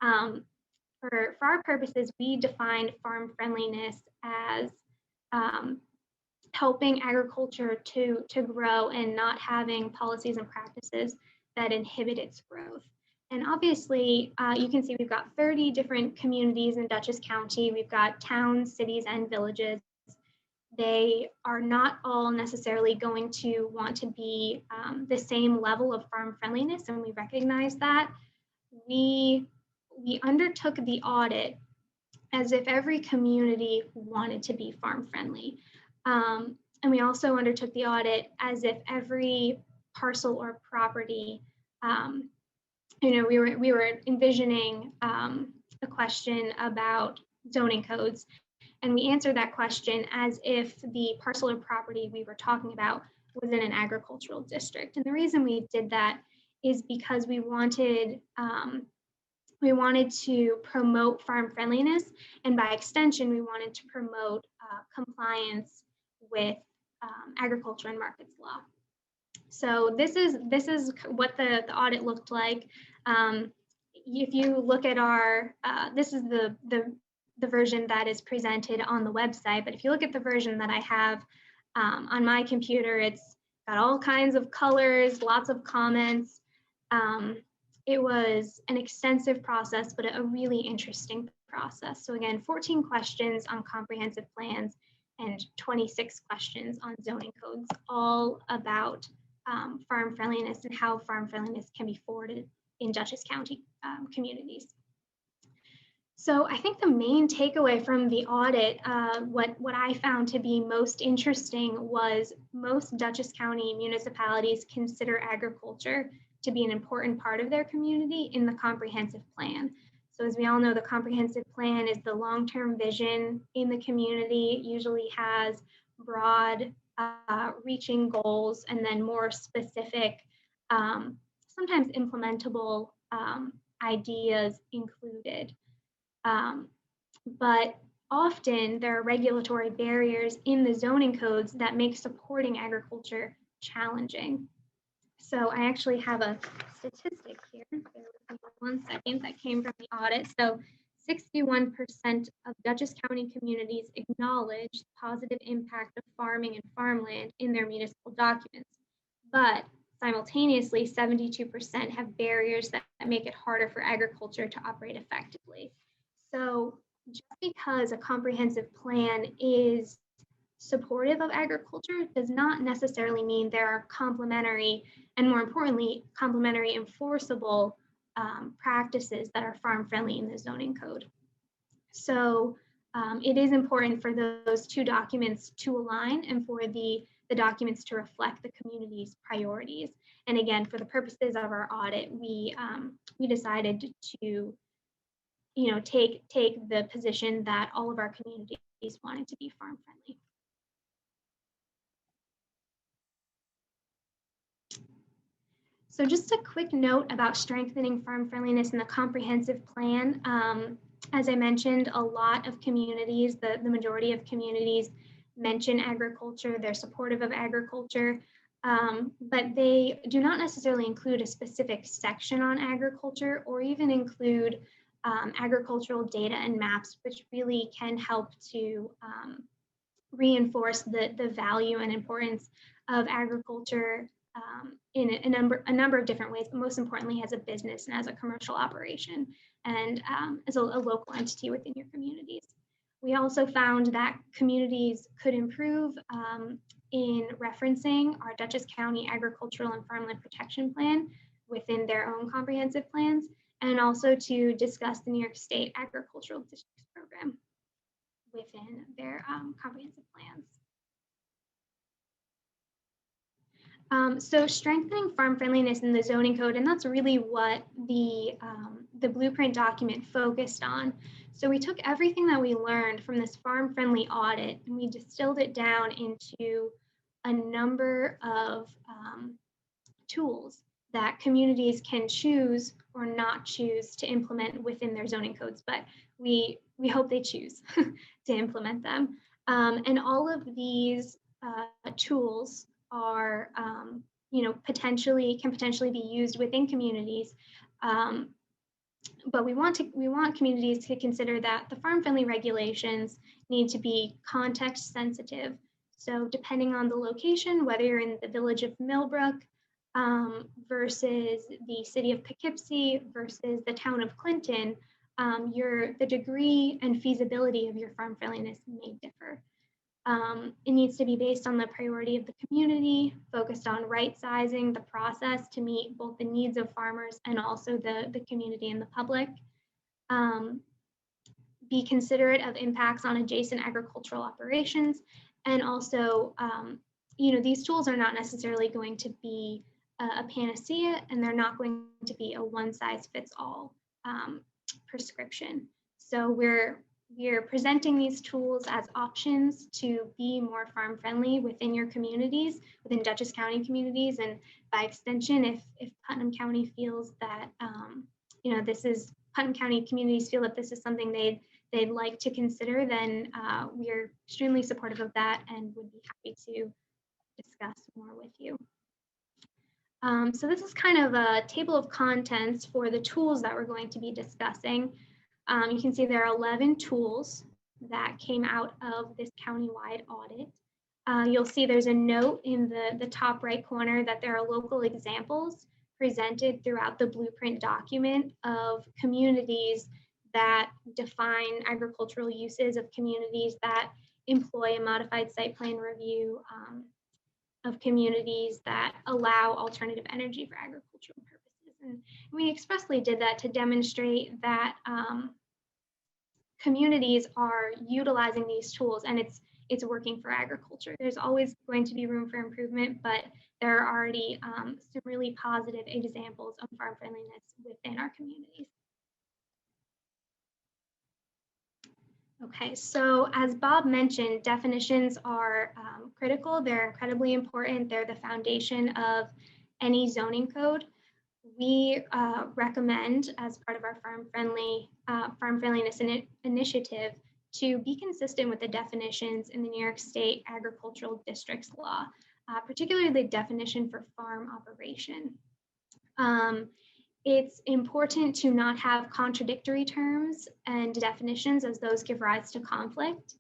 for our purposes, we defined farm friendliness as helping agriculture to grow and not having policies and practices that inhibit its growth. And obviously, you can see we've got 30 different communities in Dutchess County. We've got towns, cities, and villages. They are not all necessarily going to want to be the same level of farm friendliness, and we recognize that. We undertook the audit as if every community wanted to be farm friendly. And we also undertook the audit as if every parcel or property, we were envisioning a question about zoning codes, and we answered that question as if the parcel or property we were talking about was in an agricultural district. And the reason we did that is because we wanted to promote farm friendliness, and by extension, we wanted to promote compliance with agriculture and markets law. So this is what the audit looked like. If you look at our, this is the version that is presented on the website, but if you look at the version that I have On my computer, it's got all kinds of colors, lots of comments. It was an extensive process, but a really interesting process. So again, 14 questions on comprehensive plans and 26 questions on zoning codes, all about farm friendliness and how farm friendliness can be forwarded in Dutchess County communities. So I think the main takeaway from the audit, what I found to be most interesting was most Dutchess County municipalities consider agriculture to be an important part of their community in the comprehensive plan. So as we all know, the comprehensive plan is the long-term vision in the community. It usually has broad reaching goals and then more specific, sometimes implementable ideas included. But often there are regulatory barriers in the zoning codes that make supporting agriculture challenging. So I actually have a statistic here, bear with me 1 second, that came from the audit. So 61% of Dutchess County communities acknowledge the positive impact of farming and farmland in their municipal documents, but simultaneously 72% have barriers that make it harder for agriculture to operate effectively. So just because a comprehensive plan is supportive of agriculture does not necessarily mean there are complementary, and more importantly, complementary enforceable practices that are farm friendly in the zoning code. So it is important for those two documents to align and for the documents to reflect the community's priorities. And again, for the purposes of our audit, we decided to take the position that all of our communities wanted to be farm friendly. So just a quick note about strengthening farm friendliness in the comprehensive plan. As I mentioned, a lot of communities, the majority of communities mention agriculture, they're supportive of agriculture, but they do not necessarily include a specific section on agriculture or even include agricultural data and maps, which really can help to reinforce the value and importance of agriculture in a number of different ways, but most importantly as a business and as a commercial operation and as a local entity within your communities. We also found that communities could improve in referencing our Dutchess County Agricultural and Farmland Protection Plan within their own comprehensive plans, and also to discuss the New York State Agricultural Districts Program within their comprehensive plans. So strengthening farm friendliness in the zoning code, and that's really what the blueprint document focused on. So we took everything that we learned from this farm friendly audit and we distilled it down into a number of tools that communities can choose or not choose to implement within their zoning codes, but we hope they choose to implement them. And all of these tools are, can potentially be used within communities. But we want communities to consider that the farm-friendly regulations need to be context sensitive. So depending on the location, whether you're in the village of Millbrook versus the city of Poughkeepsie versus the town of Clinton, the degree and feasibility of your farm friendliness may differ. It needs to be based on the priority of the community, focused on right sizing the process to meet both the needs of farmers and also the community and the public. Be considerate of impacts on adjacent agricultural operations. And also, these tools are not necessarily going to be a panacea, and they're not going to be a one-size-fits-all prescription. So we're presenting these tools as options to be more farm friendly within your communities, within Dutchess County communities, and by extension, if Putnam County feels that Putnam County communities feel that this is something they'd like to consider, then we're extremely supportive of that and would be happy to discuss more with you. So this is kind of a table of contents for the tools that we're going to be discussing. You can see there are 11 tools that came out of this countywide audit. You'll see there's a note in the top right corner that there are local examples presented throughout the blueprint document of communities that define agricultural uses, of communities that employ a modified site plan review, of communities that allow alternative energy for agricultural purposes. And we expressly did that to demonstrate that communities are utilizing these tools, and it's working for agriculture. There's always going to be room for improvement, but there are already some really positive examples of farm friendliness within our communities. Okay, so as Bob mentioned, definitions are critical. They're incredibly important. They're the foundation of any zoning code. We recommend, as part of our farm friendliness initiative, to be consistent with the definitions in the New York State Agricultural Districts Law, particularly the definition for farm operation. It's important to not have contradictory terms and definitions, as those give rise to conflict.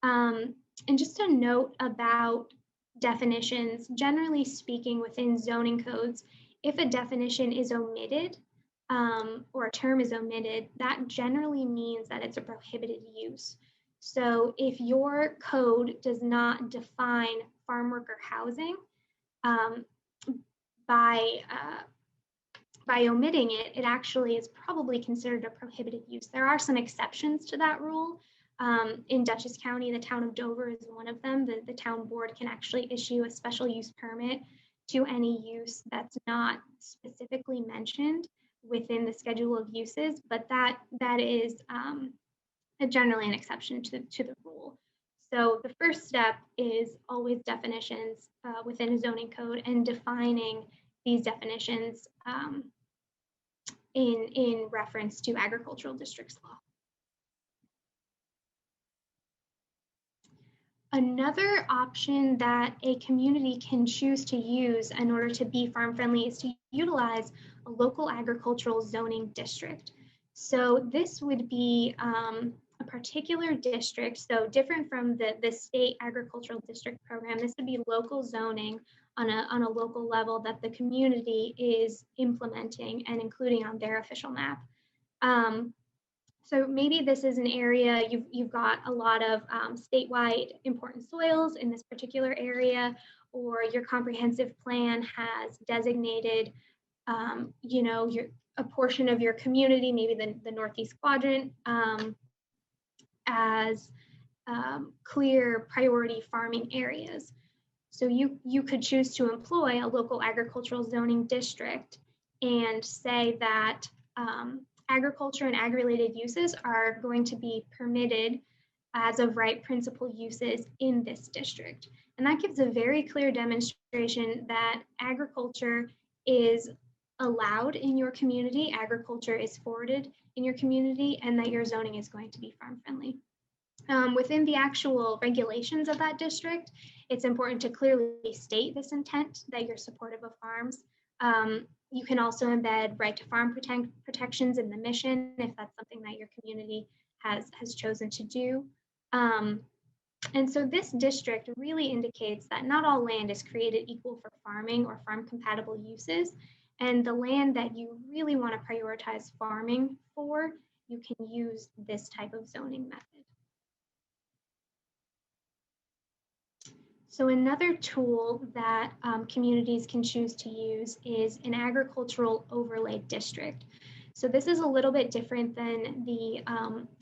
And just a note about definitions, generally speaking, within zoning codes, if a definition is omitted or a term is omitted, that generally means that it's a prohibited use. So if your code does not define farm worker housing, by omitting it, it actually is probably considered a prohibited use. There are some exceptions to that rule. In Dutchess County, the town of Dover is one of them. The town board can actually issue a special use permit to any use that's not specifically mentioned within the schedule of uses, but that is generally an exception to the rule. So the first step is always definitions within a zoning code and defining these definitions in reference to agricultural districts law. Another option that a community can choose to use in order to be farm friendly is to utilize a local agricultural zoning district. So this would be a particular district, so different from the state agricultural district program. This would be local zoning on a local level that the community is implementing and including on their official map. So maybe this is an area you've got a lot of statewide important soils in this particular area, or your comprehensive plan has designated, a portion of your community, maybe the Northeast quadrant, as clear priority farming areas. So you could choose to employ a local agricultural zoning district and say that agriculture and ag-related uses are going to be permitted as of right principal uses in this district. And that gives a very clear demonstration that agriculture is allowed in your community, agriculture is forwarded in your community, and that your zoning is going to be farm friendly. Within the actual regulations of that district, it's important to clearly state this intent that you're supportive of farms. You can also embed right to farm protections in the mission if that's something that your community has chosen to do. And so this district really indicates that not all land is created equal for farming or farm compatible uses. And the land that you really want to prioritize farming for, you can use this type of zoning method. So another tool that communities can choose to use is an agricultural overlay district. So this is a little bit different than the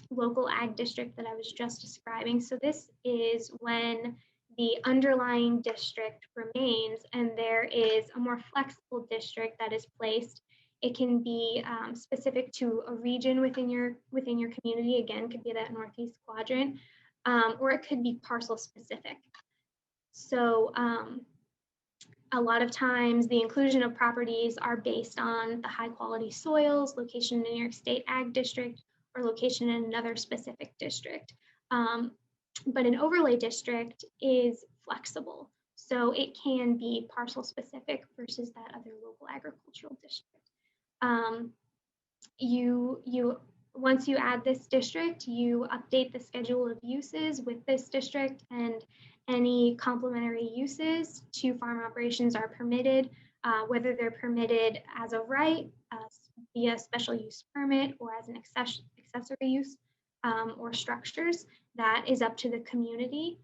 local ag district that I was just describing. So this is when the underlying district remains and there is a more flexible district that is placed. It can be specific to a region within your community. Again, could be that Northeast quadrant, or it could be parcel specific. So a lot of times the inclusion of properties are based on the high quality soils, location in the New York State Ag District, or location in another specific district. But an overlay district is flexible. So it can be parcel specific versus that other local agricultural district. Once you add this district, you update the schedule of uses with this district, and Any complementary uses to farm operations are permitted, whether they're permitted as a right, via special use permit, or as an accessory use, or structures. That is up to the community.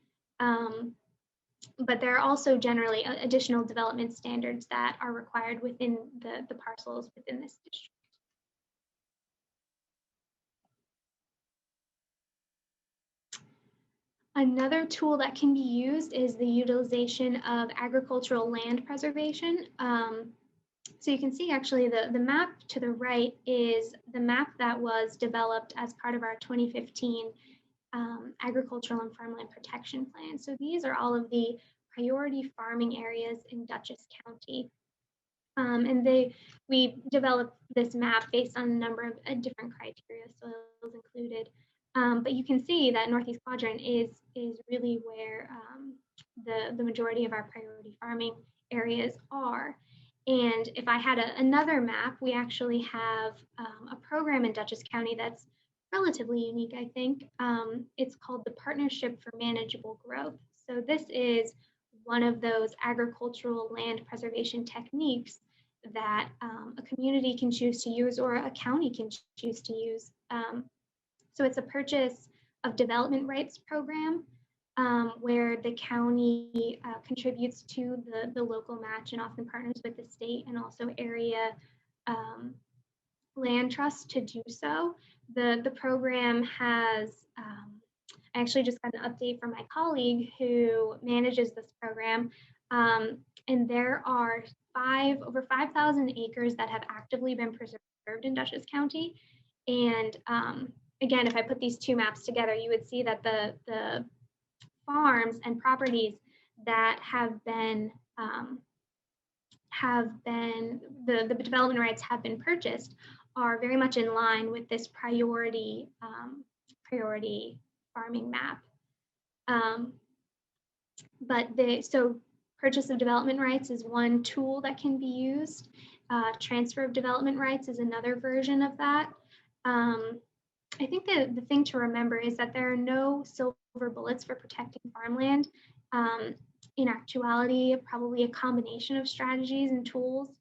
But there are also generally additional development standards that are required within the parcels within this district. Another tool that can be used is the utilization of agricultural land preservation. So you can see actually the map to the right is the map that was developed as part of our 2015 Agricultural and Farmland Protection Plan. So these are all of the priority farming areas in Dutchess County. And we developed this map based on a number of different criteria, soils included. But you can see that Northeast Quadrant is really where the majority of our priority farming areas are. And if I had another map, we actually have a program in Dutchess County that's relatively unique, I think. It's called the Partnership for Manageable Growth. So this is one of those agricultural land preservation techniques that a community can choose to use, or a county can choose to use. So it's a purchase of development rights program where the county contributes to the local match and often partners with the state and also area land trust to do so. The program has, I actually just got an update from my colleague who manages this program, and there are over 5,000 acres that have actively been preserved in Dutchess County. And again, if I put these two maps together, you would see that the farms and properties that have been the development rights have been purchased are very much in line with this priority farming map. So purchase of development rights is one tool that can be used. Transfer of development rights is another version of that. I think the thing to remember is that there are no silver bullets for protecting farmland. In actuality, probably a combination of strategies and tools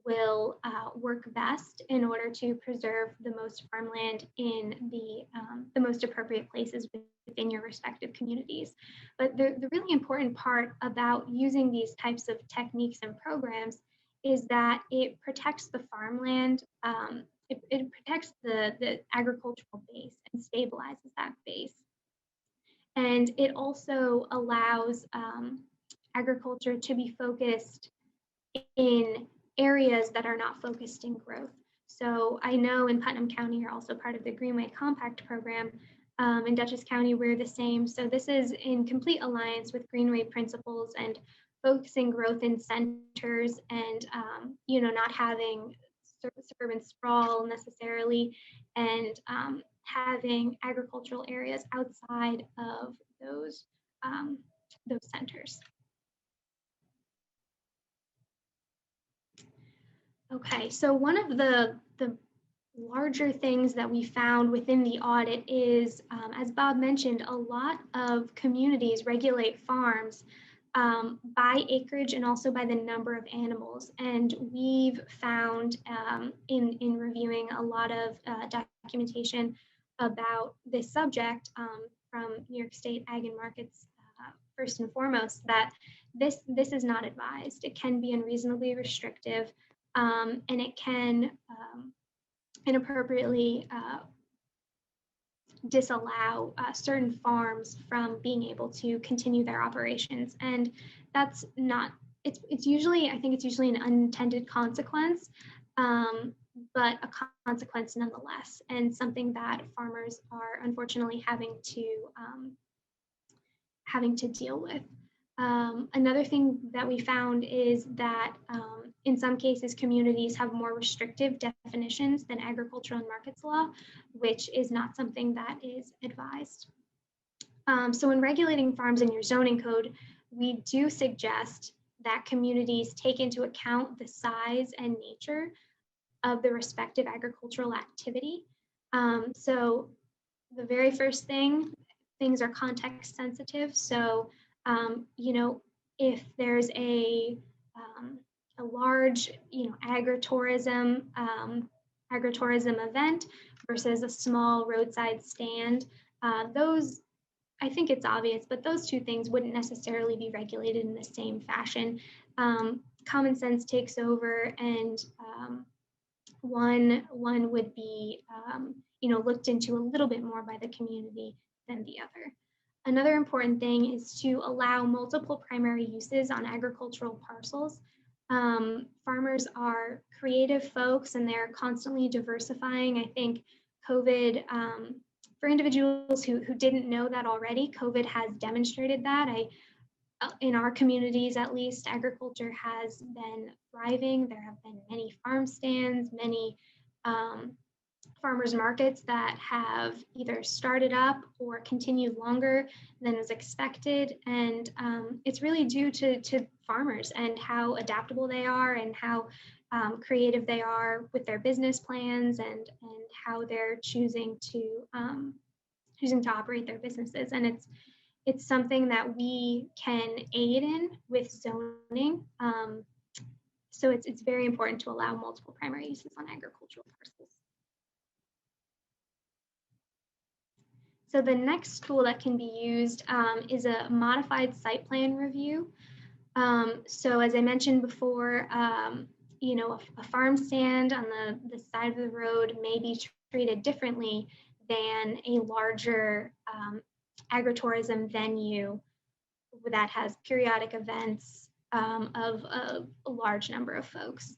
will work best in order to preserve the most farmland in the most appropriate places within your respective communities. But the really important part about using these types of techniques and programs is that it protects the farmland. It protects the agricultural base and stabilizes that base. And it also allows agriculture to be focused in areas that are not focused in growth. So I know in Putnam County, you're also part of the Greenway Compact program. In Dutchess County, we're the same. So this is in complete alliance with Greenway principles and focusing growth in centers and not having suburban sprawl necessarily, and having agricultural areas outside of those centers. Okay, so one of the larger things that we found within the audit is, as Bob mentioned, a lot of communities regulate farms by acreage and also by the number of animals. And we've found in reviewing a lot of documentation about this subject from New York State Ag and Markets, first and foremost, that this is not advised. It can be unreasonably restrictive, and it can inappropriately disallow certain farms from being able to continue their operations. And that's not, it's usually, I think it's usually an unintended consequence, but a consequence nonetheless, and something that farmers are unfortunately having to deal with. Another thing that we found is that in some cases, communities have more restrictive definitions than agricultural and markets law, which is not something that is advised. So when regulating farms in your zoning code, we do suggest that communities take into account the size and nature of the respective agricultural activity. So the very first thing, things are context sensitive. So You know, if there's a large, you know, agritourism event versus a small roadside stand, those, I think it's obvious, but those two things wouldn't necessarily be regulated in the same fashion. Common sense takes over, and one would be, you know, looked into a little bit more by the community than the other. Another important thing is to allow multiple primary uses on agricultural parcels. Farmers are creative folks and they're constantly diversifying. I think COVID, for individuals who didn't know that already, COVID has demonstrated that. In our communities, at least, agriculture has been thriving. There have been many farm stands, many farmers markets that have either started up or continued longer than was expected. And it's really due to farmers and how adaptable they are and how creative they are with their business plans and how they're choosing to operate their businesses. And it's something that we can aid in with zoning. So it's very important to allow multiple primary uses on agricultural parcels. So the next tool that can be used is a modified site plan review. So as I mentioned before, you know, a farm stand on the side of the road may be treated differently than a larger agritourism venue that has periodic events of a large number of folks.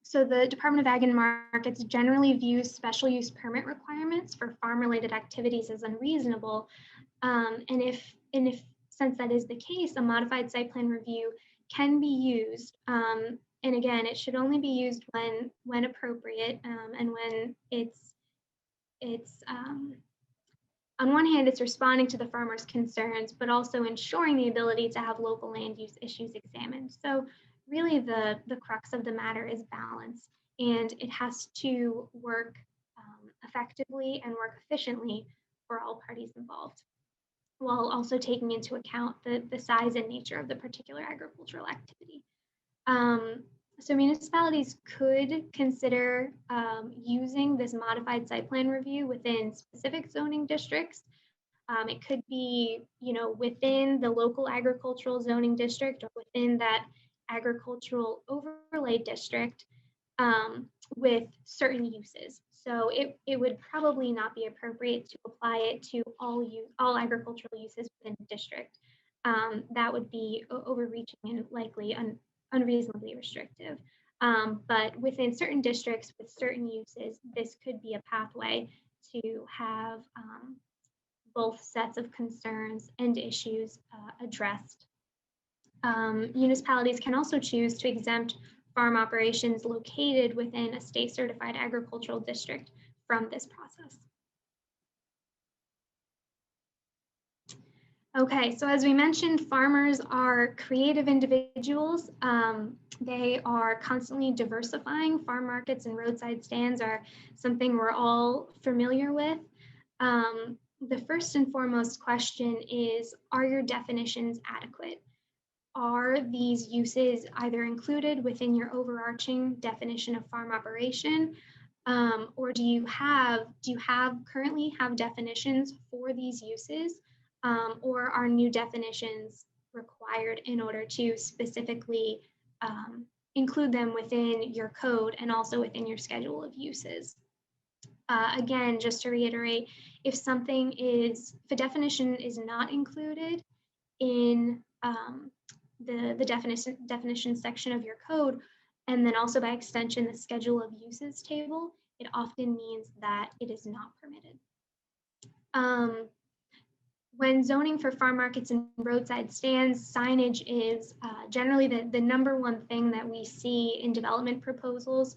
So the Department of Ag and Markets generally views special use permit requirements for farm-related activities as unreasonable. And if since that is the case, a modified site plan review can be used. And again, it should only be used when appropriate and when it's on one hand, it's responding to the farmer's concerns, but also ensuring the ability to have local land use issues examined. So really the crux of the matter is balance, and it has to work effectively and work efficiently for all parties involved, while also taking into account the size and nature of the particular agricultural activity. So municipalities could consider using this modified site plan review within specific zoning districts. It could be, you know, within the local agricultural zoning district or within that agricultural overlay district with certain uses. So it would probably not be appropriate to apply it to all agricultural uses within the district. That would be overreaching and likely unreasonably restrictive. But within certain districts with certain uses, this could be a pathway to have both sets of concerns and issues addressed. Municipalities can also choose to exempt farm operations located within a state certified agricultural district from this process. Okay, so as we mentioned, farmers are creative individuals. They are constantly diversifying. Farm markets and roadside stands are something we're all familiar with. The first and foremost question is, are your definitions adequate? Are these uses either included within your overarching definition of farm operation, or do you currently have definitions for these uses? Or are new definitions required in order to specifically include them within your code and also within your schedule of uses? Again, just to reiterate, if a definition is not included in the definition section of your code, and then also by extension the schedule of uses table, it often means that it is not permitted. When zoning for farm markets and roadside stands, signage is generally the number one thing that we see in development proposals.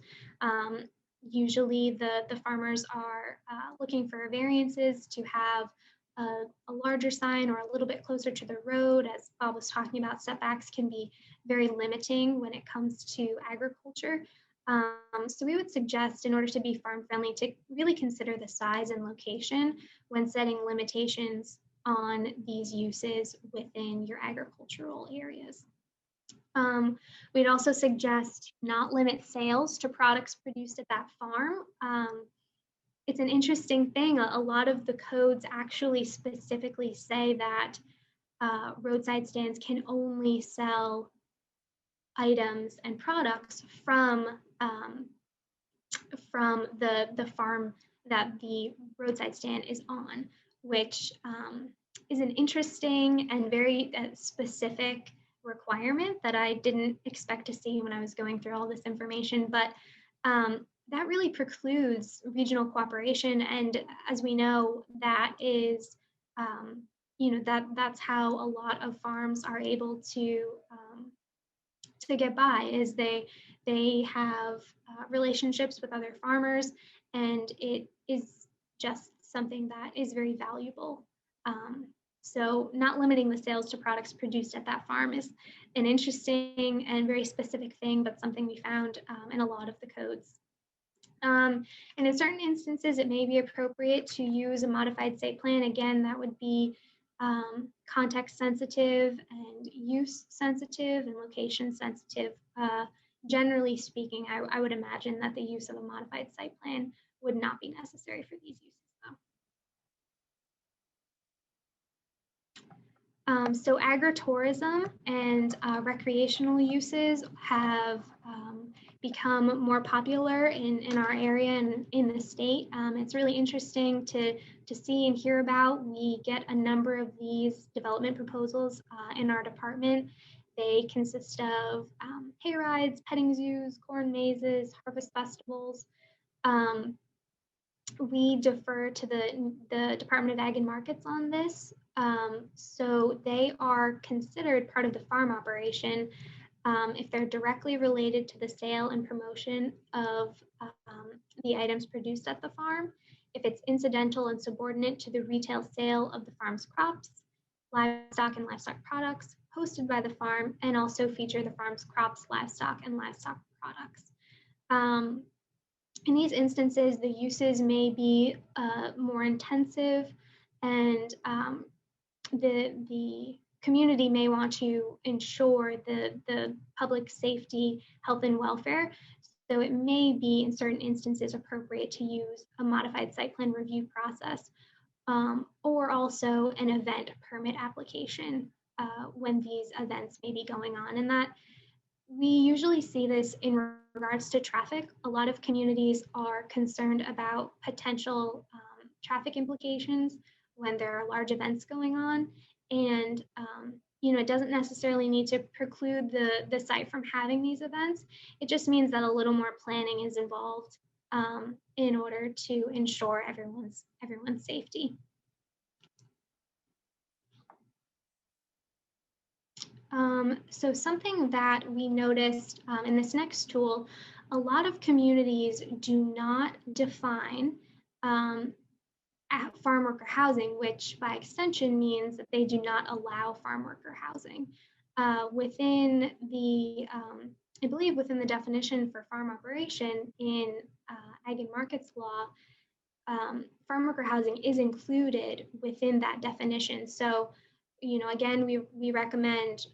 Usually the farmers are looking for variances to have a larger sign or a little bit closer to the road. As Bob was talking about, setbacks can be very limiting when it comes to agriculture. So we would suggest, in order to be farm friendly, to really consider the size and location when setting limitations on these uses within your agricultural areas. We'd also suggest not limit sales to products produced at that farm. It's an interesting thing. A lot of the codes actually specifically say that roadside stands can only sell items and products from the farm that the roadside stand is on, which is an interesting and very specific requirement that I didn't expect to see when I was going through all this information. But that really precludes regional cooperation, and as we know, that is that's how a lot of farms are able to get by, is they have relationships with other farmers, and it is just something that is very valuable. So not limiting the sales to products produced at that farm is an interesting and very specific thing, but something we found in a lot of the codes. And in certain instances, it may be appropriate to use a modified site plan. Again, that would be context sensitive and use sensitive and location sensitive. Generally speaking, I would imagine that the use of a modified site plan would not be necessary for these uses, though. So agritourism and recreational uses have become more popular in our area and in the state. It's really interesting to see and hear about. We get a number of these development proposals in our department. They consist of hay rides, petting zoos, corn mazes, harvest festivals. We defer to the Department of Ag and Markets on this. So they are considered part of the farm operation if they're directly related to the sale and promotion of the items produced at the farm, if it's incidental and subordinate to the retail sale of the farm's crops, livestock and livestock products hosted by the farm, and also feature the farm's crops, livestock, and livestock products. In these instances, the uses may be more intensive, and the community may want to ensure the public safety, health, and welfare. So it may be, in certain instances, appropriate to use a modified site plan review process, or also an event permit application when these events may be going on. And that we usually see this in regards to traffic. A lot of communities are concerned about potential traffic implications when there are large events going on. And it doesn't necessarily need to preclude the site from having these events. It just means that a little more planning is involved in order to ensure everyone's safety. So something that we noticed in this next tool, a lot of communities do not define farm worker housing, which by extension means that they do not allow farm worker housing. Within the, I believe within the definition for farm operation in Ag and Markets law, farm worker housing is included within that definition. So, again, we recommend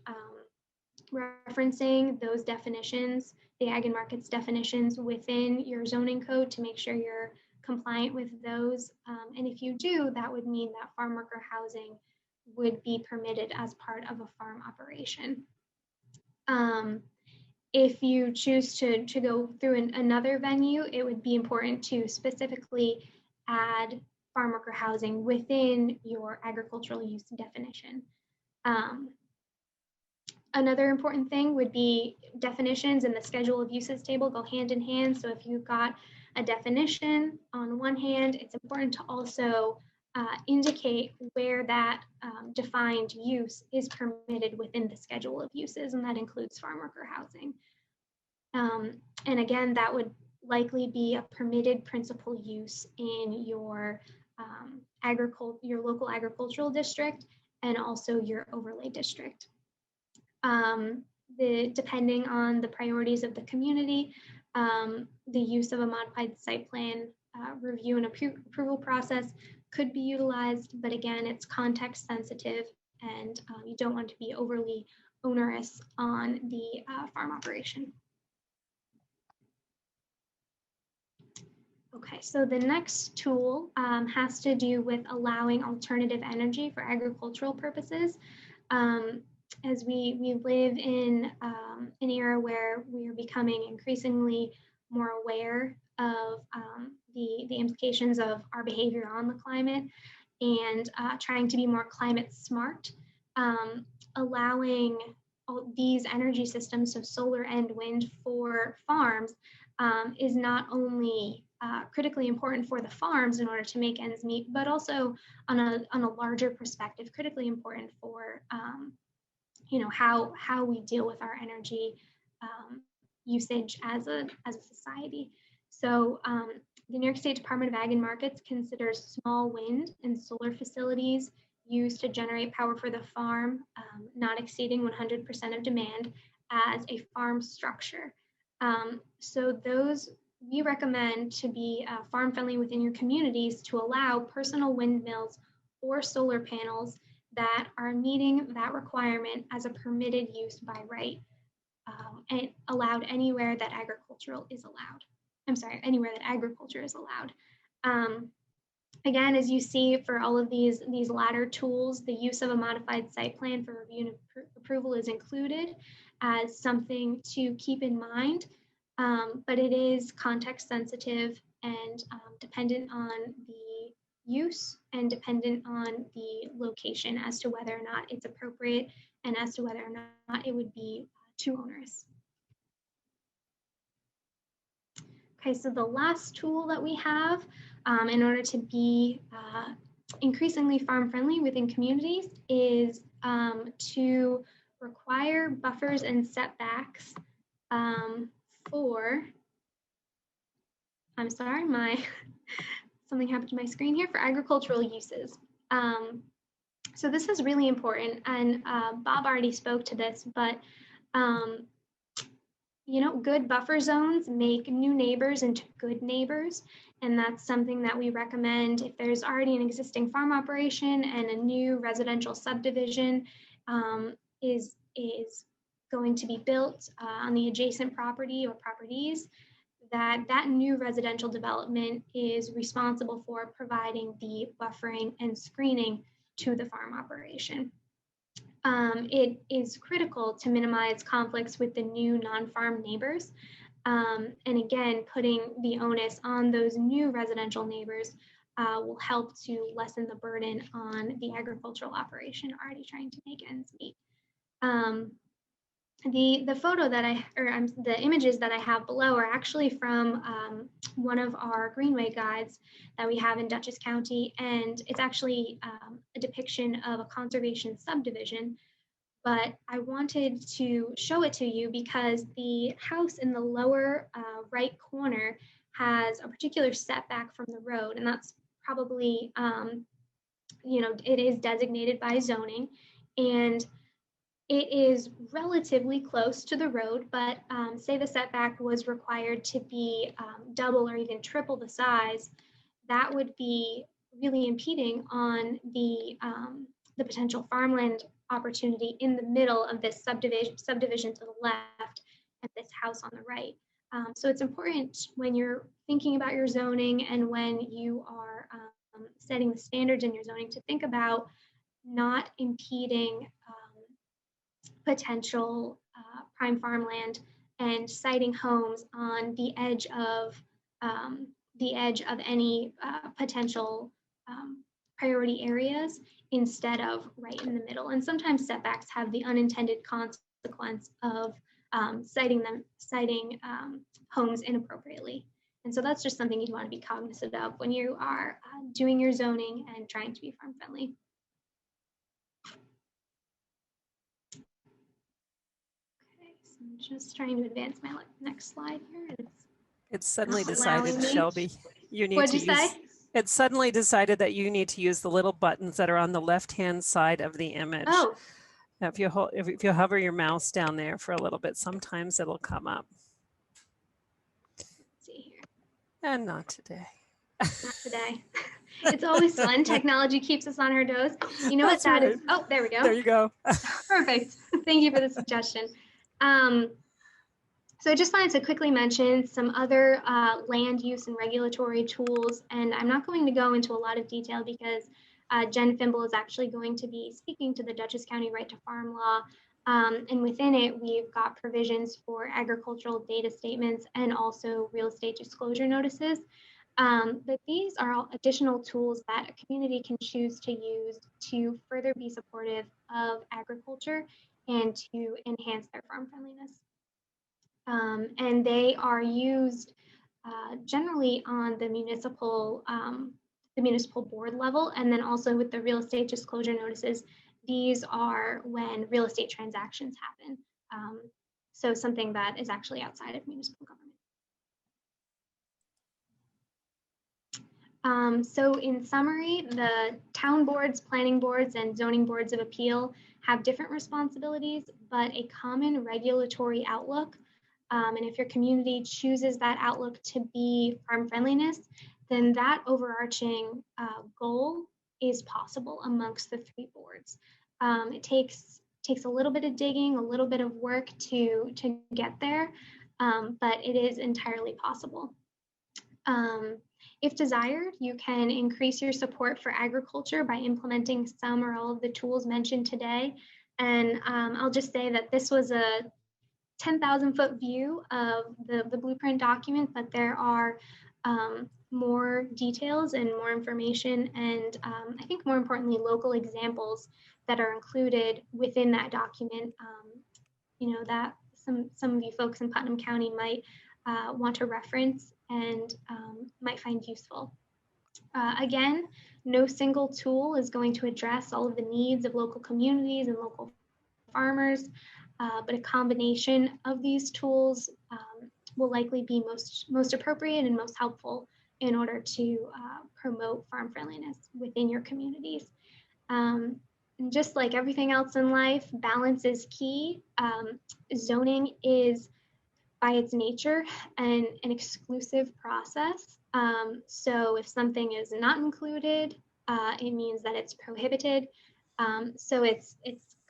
referencing those definitions, the Ag and Markets definitions within your zoning code to make sure you're compliant with those. And if you do, that would mean that farm worker housing would be permitted as part of a farm operation. If you choose to go through another venue, it would be important to specifically add farm worker housing within your agricultural use definition. Another important thing would be definitions and the schedule of uses table go hand in hand. So if you've got a definition on one hand, it's important to also indicate where that defined use is permitted within the schedule of uses, and that includes farm worker housing. And again, that would likely be a permitted principal use in your local agricultural district and also your overlay district. Depending on the priorities of the community, the use of a modified site plan review and approval process could be utilized, but again, it's context sensitive, and you don't want to be overly onerous on the farm operation. Okay, so the next tool has to do with allowing alternative energy for agricultural purposes. As we live in an era where we are becoming increasingly more aware of the implications of our behavior on the climate, and trying to be more climate smart, allowing all these energy systems, so solar and wind for farms, is not only critically important for the farms in order to make ends meet, but also on a larger perspective, critically important for you know, how we deal with our energy usage as a society. So the New York State Department of Ag and Markets considers small wind and solar facilities used to generate power for the farm, not exceeding 100% of demand, as a farm structure. So those we recommend to be farm friendly within your communities, to allow personal windmills or solar panels that are meeting that requirement as a permitted use by right, and allowed anywhere that agricultural is allowed. I'm sorry, anywhere that agriculture is allowed. Again, as you see for all of these latter tools, the use of a modified site plan for review and approval is included as something to keep in mind, but it is context sensitive and dependent on the use and dependent on the location as to whether or not it's appropriate and as to whether or not it would be too onerous. Okay, so the last tool that we have in order to be increasingly farm friendly within communities is to require buffers and setbacks for, I'm sorry, something happened to my screen here, for agricultural uses. So this is really important, and Bob already spoke to this, but you know, good buffer zones make new neighbors into good neighbors. And that's something that we recommend if there's already an existing farm operation and a new residential subdivision is going to be built on the adjacent property or properties, that new residential development is responsible for providing the buffering and screening to the farm operation. It is critical to minimize conflicts with the new non-farm neighbors. And again, putting the onus on those new residential neighbors will help to lessen the burden on the agricultural operation already trying to make ends meet. The photo that the images that I have below are actually from one of our Greenway guides that we have in Dutchess County, and it's actually a depiction of a conservation subdivision. But I wanted to show it to you because the house in the lower right corner has a particular setback from the road, and that's probably, you know, it is designated by zoning, and it is relatively close to the road, but say the setback was required to be double or even triple the size, that would be really impeding on the potential farmland opportunity in the middle of this subdivision to the left and this house on the right. So it's important when you're thinking about your zoning and when you are setting the standards in your zoning to think about not impeding potential prime farmland and siting homes on the edge of any potential priority areas instead of right in the middle. And sometimes setbacks have the unintended consequence of siting homes inappropriately. And so that's just something you want to be cognizant of when you are doing your zoning and trying to be farm friendly. I'm just trying to advance my next slide here. It's suddenly decided, Shelby, you need What'd to you use. say? It suddenly decided that you need to use the little buttons that are on the left-hand side of the image. Oh. Now, if you hover your mouse down there for a little bit, sometimes it'll come up. Let's see here. And not today. Not today. It's always fun. Technology keeps us on our toes. You know That's what that right. is? Oh, there we go. There you go. Perfect. Thank you for the suggestion. So I just wanted to quickly mention some other land use and regulatory tools, and I'm not going to go into a lot of detail because Jen Fimble is actually going to be speaking to the Dutchess County Right to Farm Law. And within it, we've got provisions for agricultural data statements and also real estate disclosure notices. But these are all additional tools that a community can choose to use to further be supportive of agriculture and to enhance their farm friendliness. And they are used generally on the municipal board level, and then also with the real estate disclosure notices. These are when real estate transactions happen. So something that is actually outside of municipal government. So in summary, the town boards, planning boards, and zoning boards of appeal have different responsibilities, but a common regulatory outlook. And if your community chooses that outlook to be farm friendliness, then that overarching goal is possible amongst the three boards. It takes a little bit of digging, a little bit of work to get there, but it is entirely possible. If desired, you can increase your support for agriculture by implementing some or all of the tools mentioned today. And I'll just say that this was a 10,000-foot view of the blueprint document, but there are more details and more information, and I think more importantly, local examples that are included within that document. You know, that some of you folks in Putnam County might want to reference and might find useful. Again, no single tool is going to address all of the needs of local communities and local farmers. But a combination of these tools will likely be most appropriate and most helpful in order to promote farm friendliness within your communities. And just like everything else in life, balance is key. Zoning is, by its nature, an exclusive process. So if something is not included, it means that it's prohibited. So it's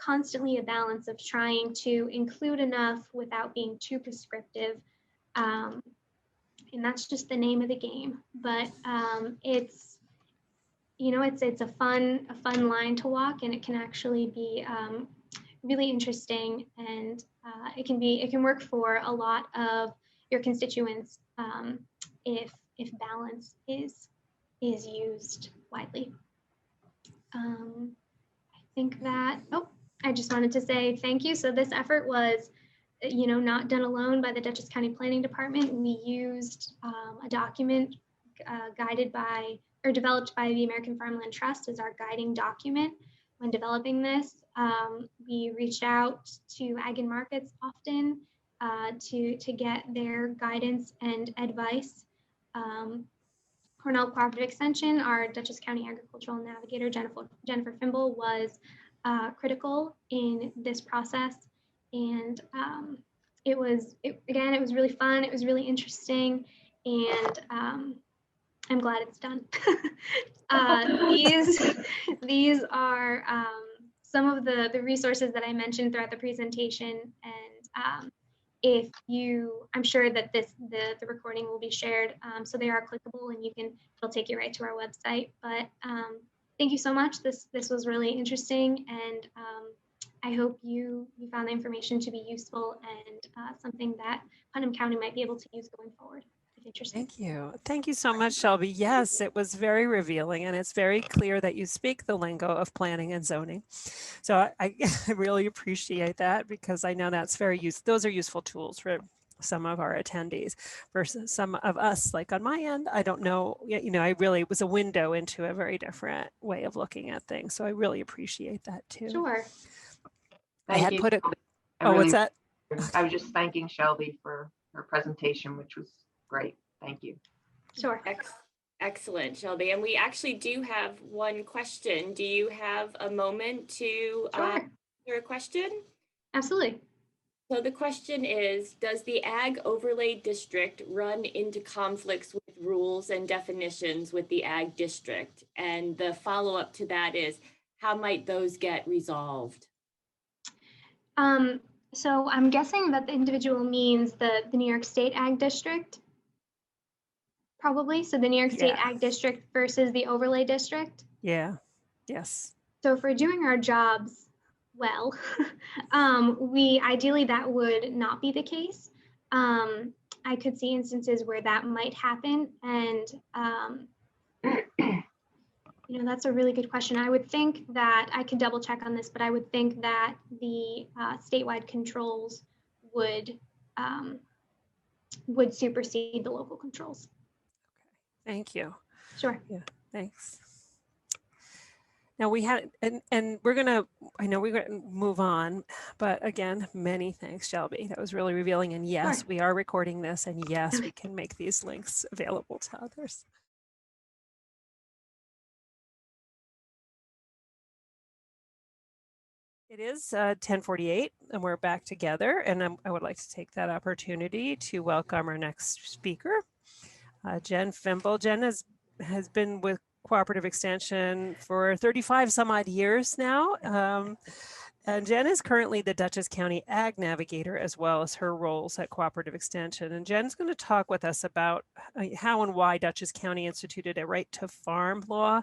constantly a balance of trying to include enough without being too prescriptive. And that's just the name of the game. But it's, you know, it's a fun line to walk, and it can actually be really interesting, and it can work for a lot of your constituents if balance is used widely. I think that, I just wanted to say thank you. So this effort was, you know, not done alone by the Dutchess County Planning Department. We used a document guided by, or developed by the American Farmland Trust as our guiding document when developing this. We reached out to ag and markets often to get their guidance and advice. Cornell Cooperative Extension, our Dutchess County Agricultural Navigator, Jennifer Fimble, was critical in this process. And it was really fun. It was really interesting. And I'm glad it's done. These are some of the resources that I mentioned throughout the presentation. And if you, I'm sure that the recording will be shared, so they are clickable, and it'll take you right to our website. But thank you so much. This was really interesting, and I hope you found the information to be useful and something that Putnam County might be able to use going forward. Thank you. Thank you so much, Shelby. Yes, it was very revealing, and it's very clear that you speak the lingo of planning and zoning. So I really appreciate that, because I know that's very useful. Those are useful tools for some of our attendees. Versus some of us, like on my end, I don't know, you know, it was a window into a very different way of looking at things. So I really appreciate that too. Sure. Thank you. What's that? I was just thanking Shelby for her presentation, which was great. Thank you. Sure. Excellent, Shelby. And we actually do have one question. Do you have a moment to answer a question? Absolutely. So the question is, does the Ag Overlay District run into conflicts with rules and definitions with the Ag District? And the follow-up to that is, how might those get resolved? So I'm guessing that the individual means the New York State Ag District, probably. So the New York State Yeah. Ag District versus the Overlay District. Yeah. Yes. So if we're doing our jobs well, ideally that would not be the case. I could see instances where that might happen, and that's a really good question. I would think that I could double check on this, but I would think that the statewide controls would supersede the local controls. Okay. Thank you. Sure. Yeah. Thanks. Now we had, and we're gonna, I know we're gonna move on, but again, many thanks, Shelby. That was really revealing. And yes, Sure. we are recording this, and yes, we can make these links available to others. It is 10:48 and we're back together, and I would like to take that opportunity to welcome our next speaker, Jen Fimble. Jen has been with Cooperative Extension for 35 some odd years now. And Jen is currently the Dutchess County Ag Navigator, as well as her roles at Cooperative Extension. And Jen's going to talk with us about how and why Dutchess County instituted a right to farm law,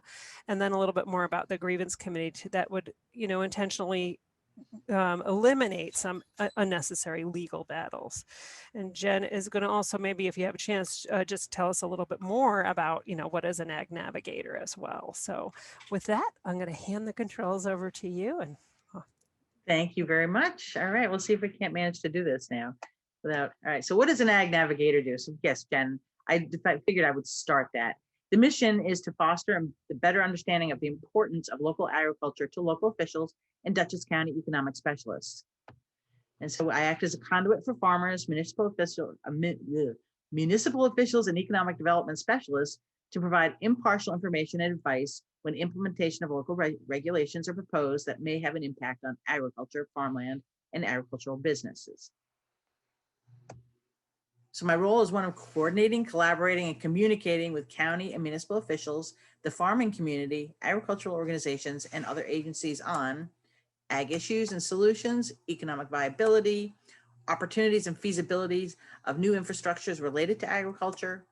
and then a little bit more about the grievance committee that would, intentionally eliminate some unnecessary legal battles. And Jen is going to also, maybe if you have a chance, just tell us a little bit more about, what is an Ag Navigator as well. So with that, I'm going to hand the controls over to you. And thank you very much. All right, we'll see if we can't manage to do this now without. All right, so what does an Ag Navigator do? So yes, Jen, I figured I would start that. The mission is to foster the better understanding of the importance of local agriculture to local officials and Dutchess County economic specialists. And so I act as a conduit for farmers, municipal officials, and economic development specialists to provide impartial information and advice when implementation of local regulations are proposed that may have an impact on agriculture, farmland, and agricultural businesses. So my role is one of coordinating, collaborating, and communicating with county and municipal officials, the farming community, agricultural organizations, and other agencies on ag issues and solutions, economic viability, opportunities and feasibilities of new infrastructures related to agriculture.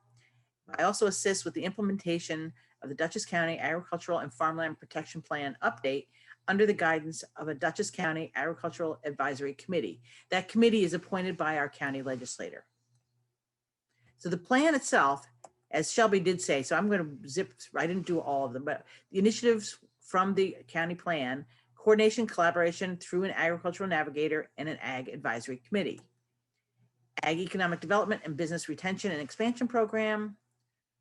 I also assist with the implementation of the Dutchess County Agricultural and Farmland Protection Plan update under the guidance of a Dutchess County Agricultural Advisory Committee. That committee is appointed by our county legislator. So the plan itself, as Shelby did say, so I'm going to zip, I didn't do all of them, but the initiatives from the county plan: coordination, collaboration through an agricultural navigator and an ag advisory committee, ag economic development and business retention and expansion program,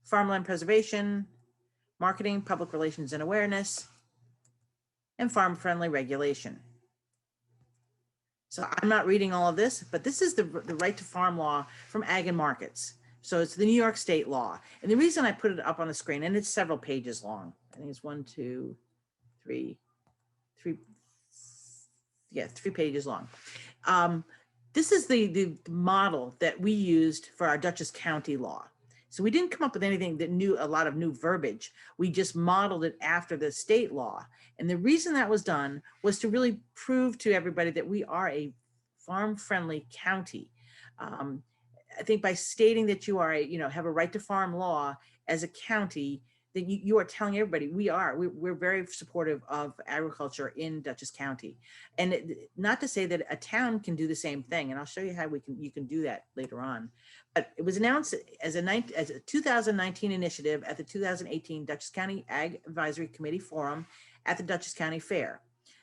farmland preservation, marketing, public relations and awareness, and farm-friendly regulation. So I'm not reading all of this, but this is the right to farm law from Ag and Markets. So it's the New York State law. And the reason I put it up on the screen, and it's several pages long. I think it's 1, 2, 3, 3 pages long. This is the model that we used for our Dutchess County law. So we didn't come up with anything that a lot of new verbiage. We just modeled it after the state law. And the reason that was done was to really prove to everybody that we are a farm-friendly county. I think by stating that you are have a right to farm law as a county, that you are telling everybody we're very supportive of agriculture in Dutchess County. And not to say that a town can do the same thing, and I'll show you how you can do that later on. But it was announced as a 2019 initiative at the 2018 Dutchess County Ag Advisory Committee Forum at the Dutchess County Fair.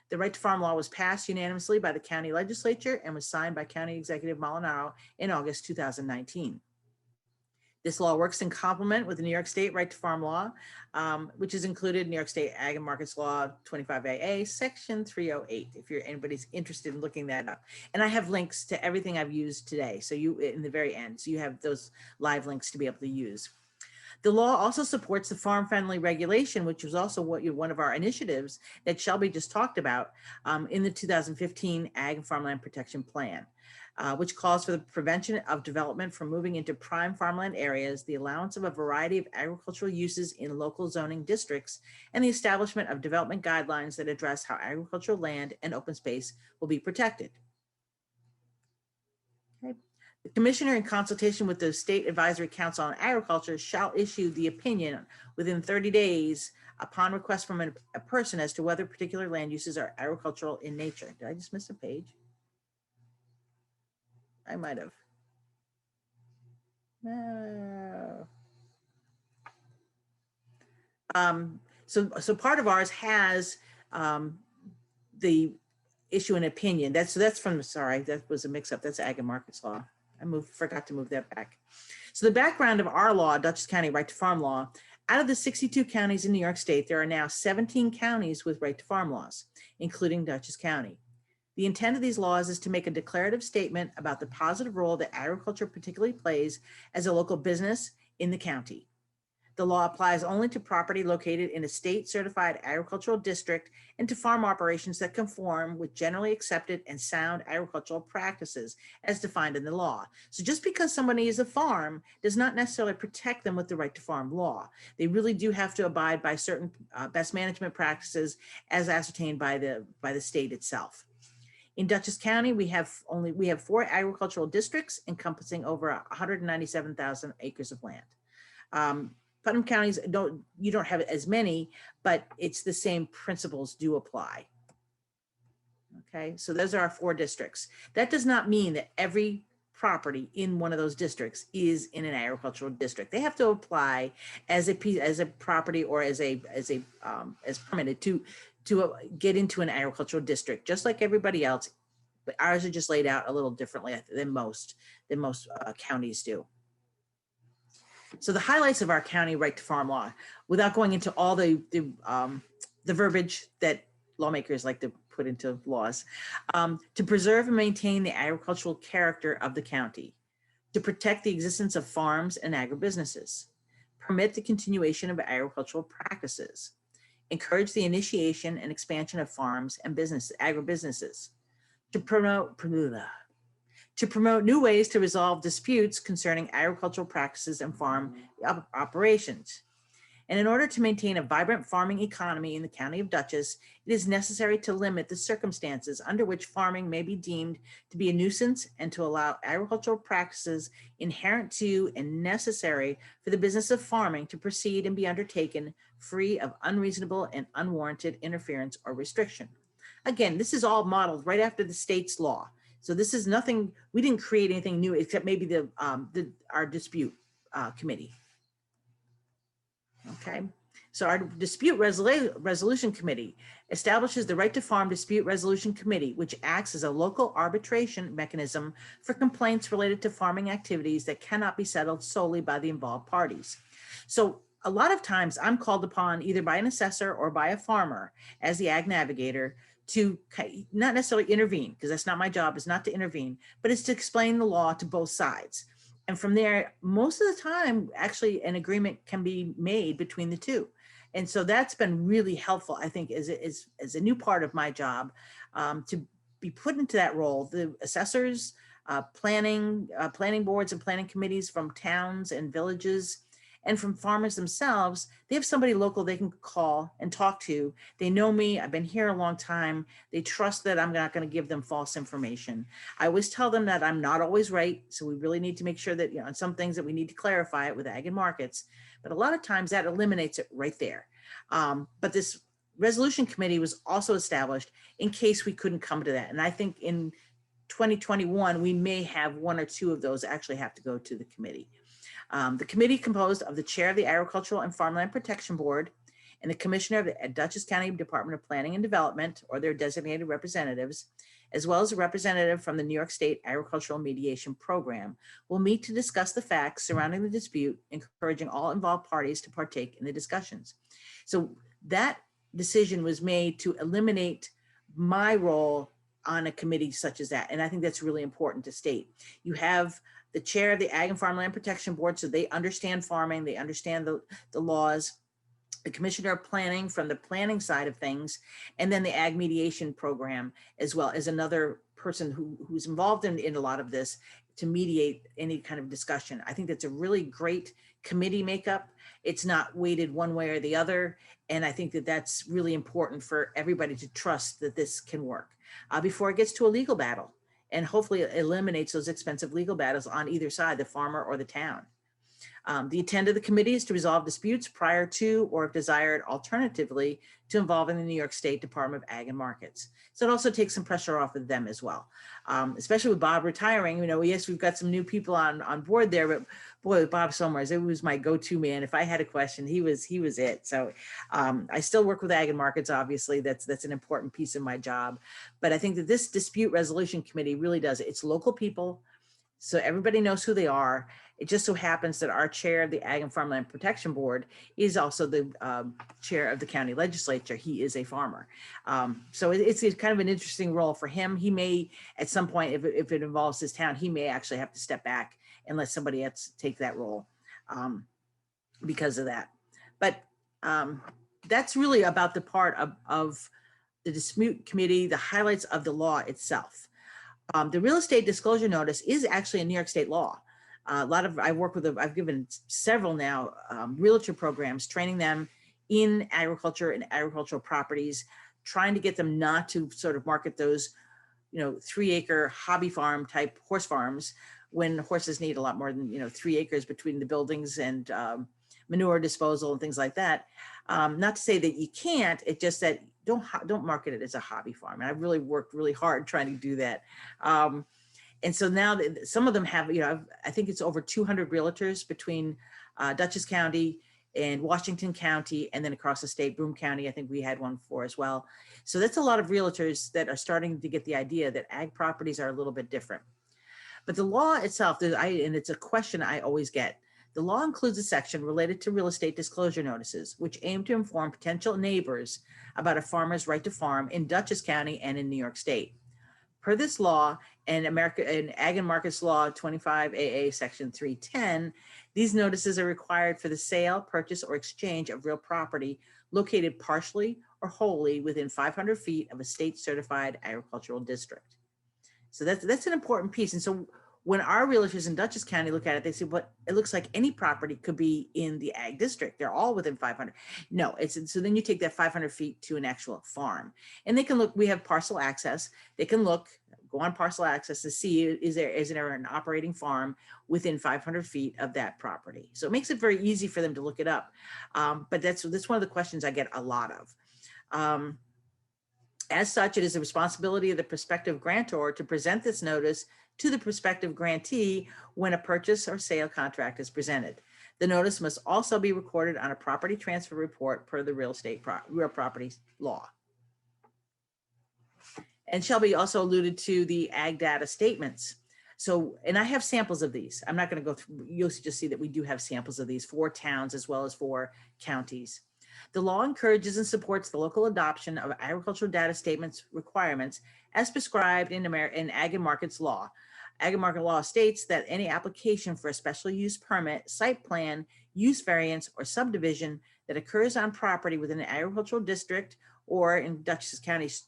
The right to farm law was passed unanimously by the county legislature and was signed by County Executive Molinaro in August 2019. This law works in complement with the New York State right to farm law, which is included in New York State Ag and Markets Law 25AA, Section 308, if anybody's interested in looking that up. And I have links to everything I've used today. So in the very end, so you have those live links to be able to use. The law also supports the farm-friendly regulation, which was also one of our initiatives that Shelby just talked about in the 2015 Ag and Farmland Protection Plan. which calls for the prevention of development from moving into prime farmland areas, the allowance of a variety of agricultural uses in local zoning districts, and the establishment of development guidelines that address how agricultural land and open space will be protected. Okay. The commissioner, in consultation with the State Advisory Council on Agriculture, shall issue the opinion within 30 days upon request from a person as to whether particular land uses are agricultural in nature. Did I just miss a page? I might have. No. So part of ours has the issue an opinion. That's from, sorry, that was a mix up. That's Ag and Markets Law. Forgot to move that back. So the background of our law, Dutchess County Right to Farm Law, out of the 62 counties in New York State, there are now 17 counties with right to farm laws, including Dutchess County. The intent of these laws is to make a declarative statement about the positive role that agriculture particularly plays as a local business in the county. The law applies only to property located in a state-certified agricultural district and to farm operations that conform with generally accepted and sound agricultural practices as defined in the law. So just because somebody is a farm does not necessarily protect them with the right to farm law. They really do have to abide by certain best management practices as ascertained by the state itself. In Dutchess County, we have 4 agricultural districts encompassing over 197,000 acres of land. Putnam counties you don't have as many, but it's the same principles do apply. Okay, so those are our 4 districts. That does not mean that every property in one of those districts is in an agricultural district. They have to apply as a property or as permitted to get into an agricultural district, just like everybody else. But ours are just laid out a little differently than most counties do. So the highlights of our county right to farm law, without going into all the verbiage that lawmakers like to put into laws, to preserve and maintain the agricultural character of the county, to protect the existence of farms and agribusinesses, permit the continuation of agricultural practices, encourage the initiation and expansion of farms and agribusinesses, to promote new ways to resolve disputes concerning agricultural practices and farm operations. And in order to maintain a vibrant farming economy in the county of Dutchess, it is necessary to limit the circumstances under which farming may be deemed to be a nuisance and to allow agricultural practices inherent to and necessary for the business of farming to proceed and be undertaken free of unreasonable and unwarranted interference or restriction. Again, this is all modeled right after the state's law. So this is nothing, we didn't create anything new except maybe our dispute committee. Okay, so our dispute resolution committee establishes the Right to Farm Dispute Resolution Committee, which acts as a local arbitration mechanism for complaints related to farming activities that cannot be settled solely by the involved parties. So a lot of times I'm called upon either by an assessor or by a farmer as the Ag Navigator to not necessarily intervene, because that's not my job, is not to intervene, but it's to explain the law to both sides. And from there, most of the time, actually an agreement can be made between the two. And so that's been really helpful, I think, as a new part of my job, to be put into that role. The assessors, planning boards and planning committees from towns and villages, and from farmers themselves, they have somebody local they can call and talk to. They know me, I've been here a long time. They trust that I'm not going to give them false information. I always tell them that I'm not always right. So we really need to make sure that, on some things that we need to clarify it with Ag and Markets, but a lot of times that eliminates it right there. But this resolution committee was also established in case we couldn't come to that. And I think in 2021, we may have 1 or 2 of those actually have to go to the committee. The committee composed of the chair of the Agricultural and Farmland Protection Board and the commissioner of the Dutchess County Department of Planning and Development, or their designated representatives, as well as a representative from the New York State Agricultural Mediation Program, will meet to discuss the facts surrounding the dispute, encouraging all involved parties to partake in the discussions. So that decision was made to eliminate my role on a committee such as that. And I think that's really important to state. You have the chair of the Ag and Farmland Protection Board, so they understand farming, they understand the laws, the commissioner of planning from the planning side of things, and then the Ag Mediation Program as well as another person who's involved in a lot of this to mediate any kind of discussion. I think that's a really great committee makeup. It's not weighted one way or the other. And I think that that's really important for everybody to trust that this can work before it gets to a legal battle, and hopefully it eliminates those expensive legal battles on either side, the farmer or the town. The intent of the committee is to resolve disputes prior to, or if desired, alternatively, to involving the New York State Department of Ag and Markets. So it also takes some pressure off of them as well, especially with Bob retiring. You know, yes, we've got some new people on board there, but boy, Bob Somers, it was my go-to man. If I had a question, he was it. So I still work with Ag and Markets. Obviously, that's an important piece of my job. But I think that this dispute resolution committee really does it. It's local people, so everybody knows who they are. It just so happens that our chair of the Ag and Farmland Protection Board is also the chair of the county legislature. He is a farmer. So it's kind of an interesting role for him. He may, at some point, if it involves his town, he may actually have to step back and let somebody else take that role because of that. But that's really about the part of the dispute committee, the highlights of the law itself. The real estate disclosure notice is actually a New York State law. I work with, I've given several now realtor programs, training them in agriculture and agricultural properties, trying to get them not to sort of market those, 3-acre hobby farm type horse farms when horses need a lot more than, 3 acres between the buildings and manure disposal and things like that. Not to say that you can't, it's just that don't market it as a hobby farm. And I've really worked really hard trying to do that. And so now some of them have, I think it's over 200 realtors between Dutchess County and Washington County, and then across the state, Broome County, I think we had one for as well. So that's a lot of realtors that are starting to get the idea that ag properties are a little bit different. But the law itself, and it's a question I always get, the law includes a section related to real estate disclosure notices, which aim to inform potential neighbors about a farmer's right to farm in Dutchess County and in New York State. Per this law and Ag and Markets Law 25 AA Section 310, these notices are required for the sale, purchase, or exchange of real property located partially or wholly within 500 feet of a state certified agricultural district. So that's an important piece. And so when our realtors in Dutchess County look at it, they say, "But it looks like any property could be in the ag district. They're all within 500. No, so then you take that 500 feet to an actual farm, and they can look. We have parcel access. They can look, go on parcel access to see is there an operating farm within 500 feet of that property. So it makes it very easy for them to look it up. But that's one of the questions I get a lot of. As such, it is the responsibility of the prospective grantor to present this notice to the prospective grantee when a purchase or sale contract is presented. The notice must also be recorded on a property transfer report per the real property law. And Shelby also alluded to the ag data statements. So, and I have samples of these. I'm not going to go through, you'll just see that we do have samples of these for towns as well as for counties. The law encourages and supports the local adoption of agricultural data statements requirements as prescribed in Ag and Markets Law. Ag and Market Law states that any application for a special use permit, site plan, use variance, or subdivision that occurs on property within an agricultural district, or in Dutchess County's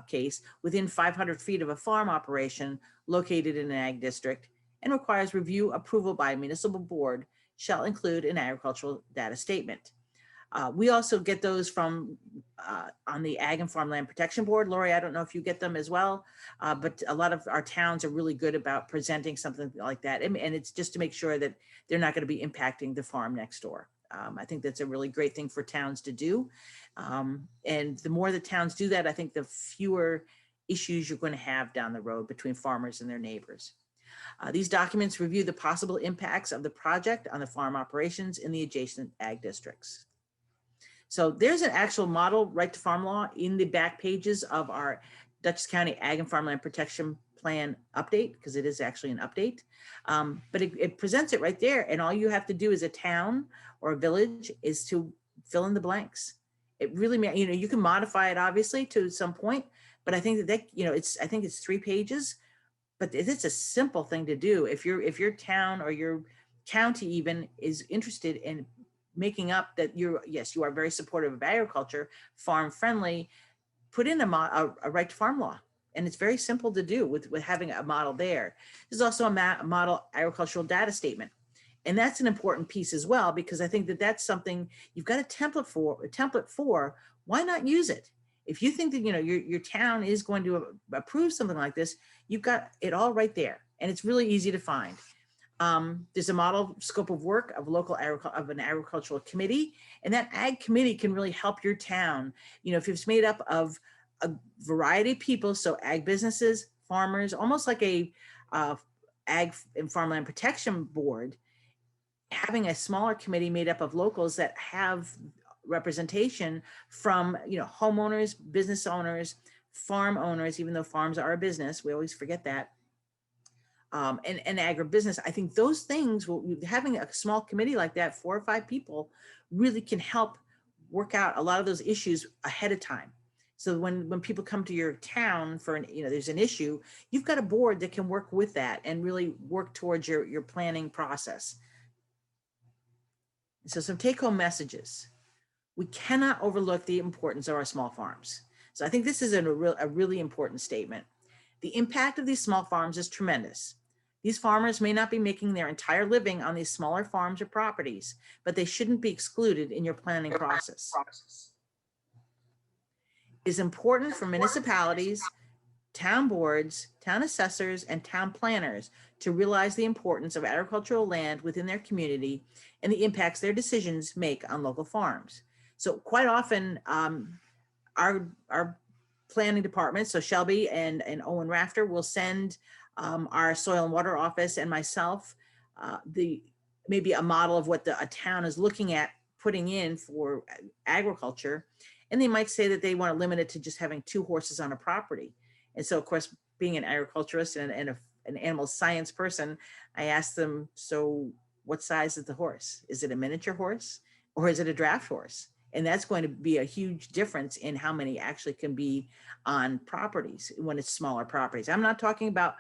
case, within 500 feet of a farm operation located in an ag district, and requires review approval by a municipal board, shall include an agricultural data statement. We also get those from on the Ag and Farmland Protection Board. Lori, I don't know if you get them as well, but a lot of our towns are really good about presenting something like that. And it's just to make sure that they're not going to be impacting the farm next door. I think that's a really great thing for towns to do. And the more the towns do that, I think the fewer issues you're going to have down the road between farmers and their neighbors. These documents review the possible impacts of the project on the farm operations in the adjacent ag districts. So there's an actual model right to farm law in the back pages of our Dutchess County Ag and Farmland Protection Plan update, because it is actually an update. But it presents it right there. And all you have to do as a town or a village is to fill in the blanks. It really, you can modify it obviously to some point, but I think that I think it's 3 pages, but it's a simple thing to do. If your town or your county even is interested in making up that you are very supportive of agriculture, farm friendly, put in a right to farm law And it's very simple to do with having a model there. There's also a model agricultural data statement. And that's an important piece as well, because I think that that's something you've got a template for, why not use it? If you think that, you know, your town is going to approve something like this, you've got it all right there. And it's really easy to find. There's a model scope of work of an agricultural committee, and that ag committee can really help your town. You know, if it's made up of a variety of people, so ag businesses, farmers, almost like a ag and farmland protection board, having a smaller committee made up of locals that have representation from, you know, homeowners, business owners, farm owners, even though farms are a business, we always forget that. And agribusiness, I think those things, having a small committee like that, 4 or 5 people, really can help work out a lot of those issues ahead of time. So when people come to your town for an, you know, there's an issue, you've got a board that can work with that and really work towards your planning process. So some take-home messages. We cannot overlook the importance of our small farms. So I think this is a really important statement. The impact of these small farms is tremendous. These farmers may not be making their entire living on these smaller farms or properties, but they shouldn't be excluded in your planning process. It is important for municipalities, town boards, town assessors, and town planners to realize the importance of agricultural land within their community and the impacts their decisions make on local farms. So quite often, our planning department, so Shelby and Owen Rafter, will send our soil and water office and myself maybe a model of what a town is looking at putting in for agriculture. And they might say that they want to limit it to just having 2 horses on a property. And so, of course, being an agriculturist and an animal science person, I asked them, so what size is the horse? Is it a miniature horse or is it a draft horse? And that's going to be a huge difference in how many actually can be on properties when it's smaller properties. I'm not talking about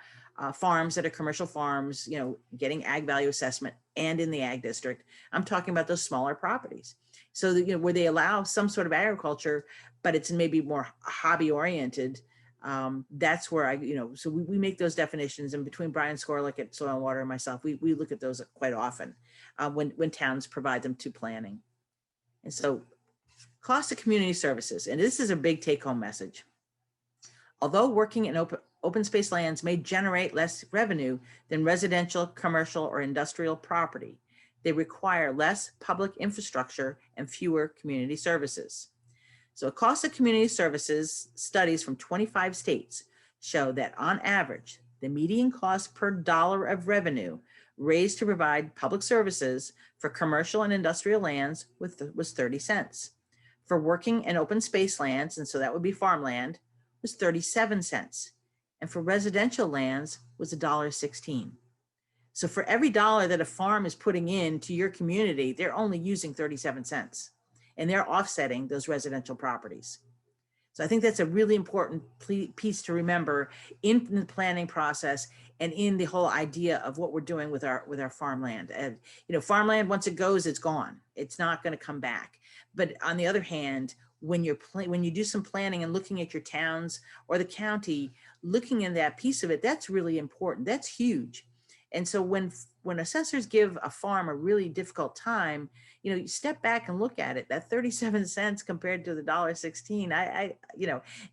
farms that are commercial farms, you know, getting ag value assessment and in the ag district. I'm talking about those smaller properties. So that, you know, where they allow some sort of agriculture, but it's maybe more hobby oriented. That's where so we make those definitions, and between Brian Skorlik at Soil and Water and myself, we look at those quite often when towns provide them to planning. And so cost of community services, and this is a big take-home message. Although working in open space lands may generate less revenue than residential, commercial, or industrial property, they require less public infrastructure and fewer community services. So cost of community services studies from 25 states show that on average, the median cost per dollar of revenue raised to provide public services for commercial and industrial lands was 30 cents. For working and open space lands, and so that would be farmland, was 37 cents. And for residential lands was $1.16. So for every dollar that a farm is putting into your community, they're only using 37 cents. And they're offsetting those residential properties. So I think that's a really important piece to remember in the planning process and in the whole idea of what we're doing with our farmland. And farmland, once it goes, it's gone. It's not going to come back. But on the other hand, when you do some planning and looking at your towns or the county, looking in that piece of it, that's really important. That's huge. And so when assessors give a farm a really difficult time, you step back and look at it, that 37 cents compared to the $1.16,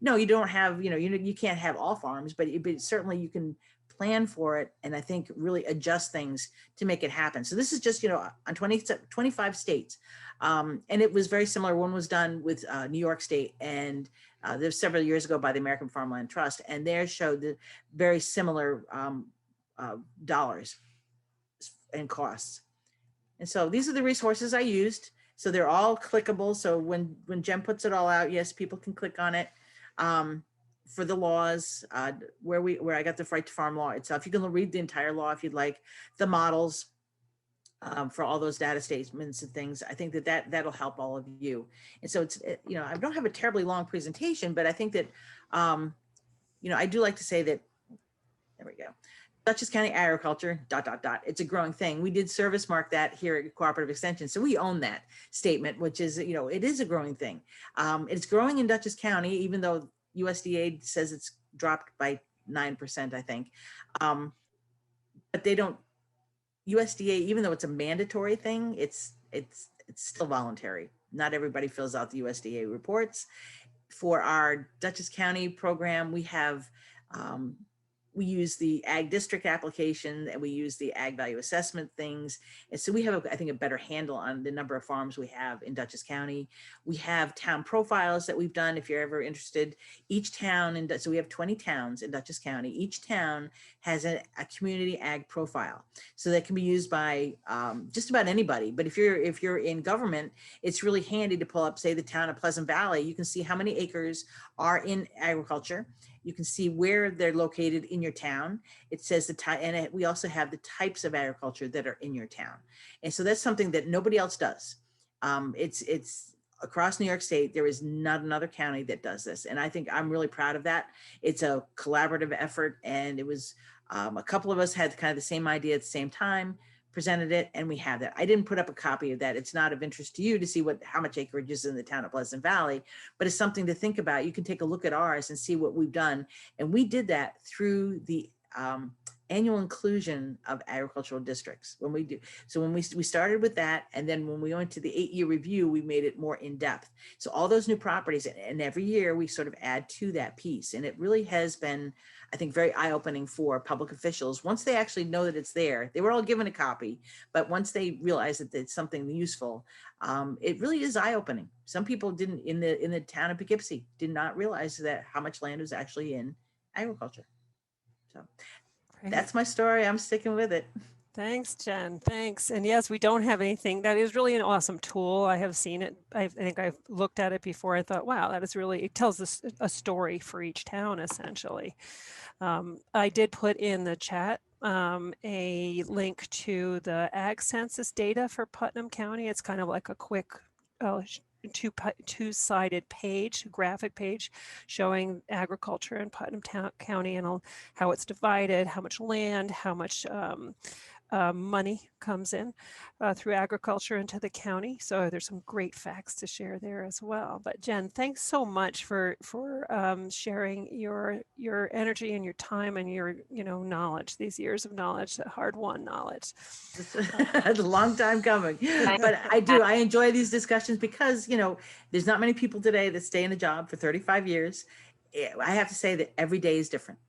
no, you don't have, you can't have all farms, but certainly you can plan for it. And I think really adjust things to make it happen. So this is just, on 25 states. And it was very similar. One was done with New York State, and there's several years ago by the American Farmland Trust. And theirs showed the very similar dollars and costs. And so these are the resources I used. So they're all clickable. So when Jen puts it all out, yes, people can click on it. For the laws, where I got the right to farm law itself, you can read the entire law if you'd like. The models for all those data statements and things. I think that'll help all of you. And so I don't have a terribly long presentation, but I think that I do like to say that. There we go. Dutchess County agriculture, ... It's a growing thing. We did service mark that here at Cooperative Extension. So we own that statement, which is, it is a growing thing. It's growing in Dutchess County, even though USDA says it's dropped by 9%, I think. But they don't, USDA, even though it's a mandatory thing, it's still voluntary. Not everybody fills out the USDA reports. For our Dutchess County program, we have, we use the Ag District application and we use the Ag Value Assessment things. And so we have, I think, a better handle on the number of farms we have in Dutchess County. We have town profiles that we've done if you're ever interested. Each town, so we have 20 towns in Dutchess County. Each town has a community ag profile. So that can be used by just about anybody. But if you're in government, it's really handy to pull up, say, the town of Pleasant Valley. You can see how many acres are in agriculture. You can see where they're located in your town. It says the type, and we also have the types of agriculture that are in your town. And so that's something that nobody else does. It's across New York State. There is not another county that does this. And I think I'm really proud of that. It's a collaborative effort. And it was a couple of us had kind of the same idea at the same time, presented it, and we have that. I didn't put up a copy of that. It's not of interest to you to see how much acreage is in the town of Pleasant Valley, but it's something to think about. You can take a look at ours and see what we've done. And we did that through the annual inclusion of agricultural districts. When we started with that, and then when we went to the 8-year review, we made it more in depth. So all those new properties, and every year we sort of add to that piece. And it really has been, I think, very eye-opening for public officials. Once they actually know that it's there, they were all given a copy, but once they realize that it's something useful, it really is eye-opening. Some people didn't, in the town of Poughkeepsie, did not realize that how much land was actually in agriculture. So that's my story. I'm sticking with it. Thanks, Jen. Thanks. And yes, we don't have anything. That is really an awesome tool. I have seen it. I think I've looked at it before. I thought, wow, that is really, it tells us a story for each town, essentially. I did put in the chat a link to the Ag Census data for Putnam County. It's kind of like a quick two-sided page, graphic page showing agriculture in Putnam County and how it's divided, how much land, how much money comes in through agriculture into the county. So there's some great facts to share there as well. But Jen, thanks so much for sharing your energy and your time and your knowledge, these years of knowledge, hard-won knowledge. It's a long time coming, but I enjoy these discussions because there's not many people today that stay in a job for 35 years. I have to say that every day is different.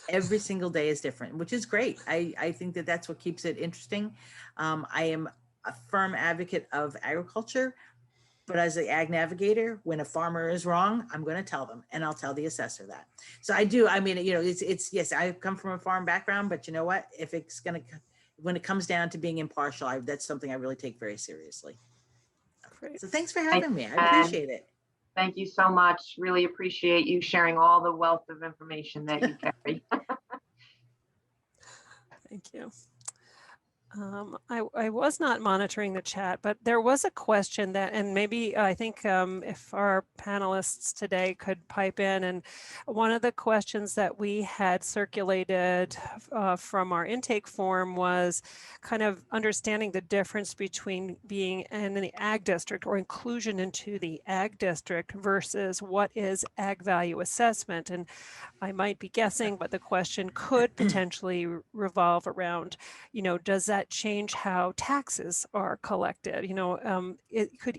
Every single day is different, which is great. I think that that's what keeps it interesting. I am a firm advocate of agriculture, but as the Ag Navigator, when a farmer is wrong, I'm going to tell them, and I'll tell the assessor that. So I do. I mean, it's yes, I come from a farm background, but you know what? If it's going to, when it comes down to being impartial, that's something I really take very seriously. Great. So thanks for having me. I appreciate it. Thank you so much. Really appreciate you sharing all the wealth of information that you carry. Thank you. I was not monitoring the chat, but there was a question that, and maybe I think if our panelists today could pipe in, and one of the questions that we had circulated from our intake form was kind of understanding the difference between being in the ag district or inclusion into the ag district versus what is ag value assessment. And I might be guessing, but the question could potentially revolve around, does that change how taxes are collected? Could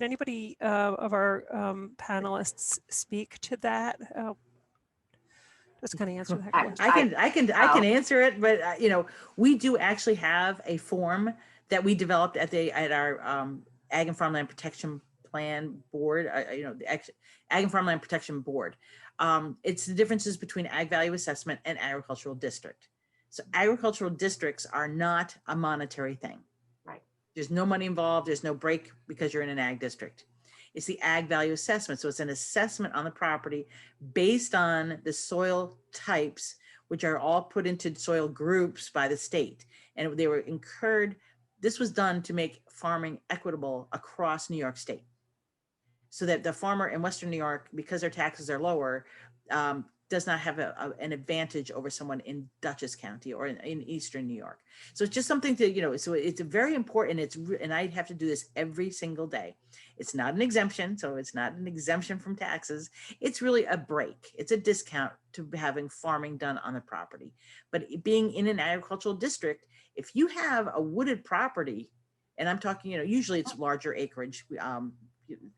anybody of our panelists speak to that? Just kind of answer that question. I can answer it, but we do actually have a form that we developed at our Ag and Farmland Protection Plan Board. The Ag and Farmland Protection Board. It's the differences between ag value assessment and agricultural district. So agricultural districts are not a monetary thing. Right. There's no money involved. There's no break because you're in an ag district. It's the ag value assessment. So it's an assessment on the property based on the soil types, which are all put into soil groups by the state. And they were incurred. This was done to make farming equitable across New York State, so that the farmer in Western New York, because their taxes are lower, does not have an advantage over someone in Dutchess County or in Eastern New York. So it's just something to, so it's very important. And I have to do this every single day. It's not an exemption, so it's not an exemption from taxes. It's really a break. It's a discount to having farming done on the property. But being in an agricultural district, if you have a wooded property, and I'm talking, usually it's larger acreage,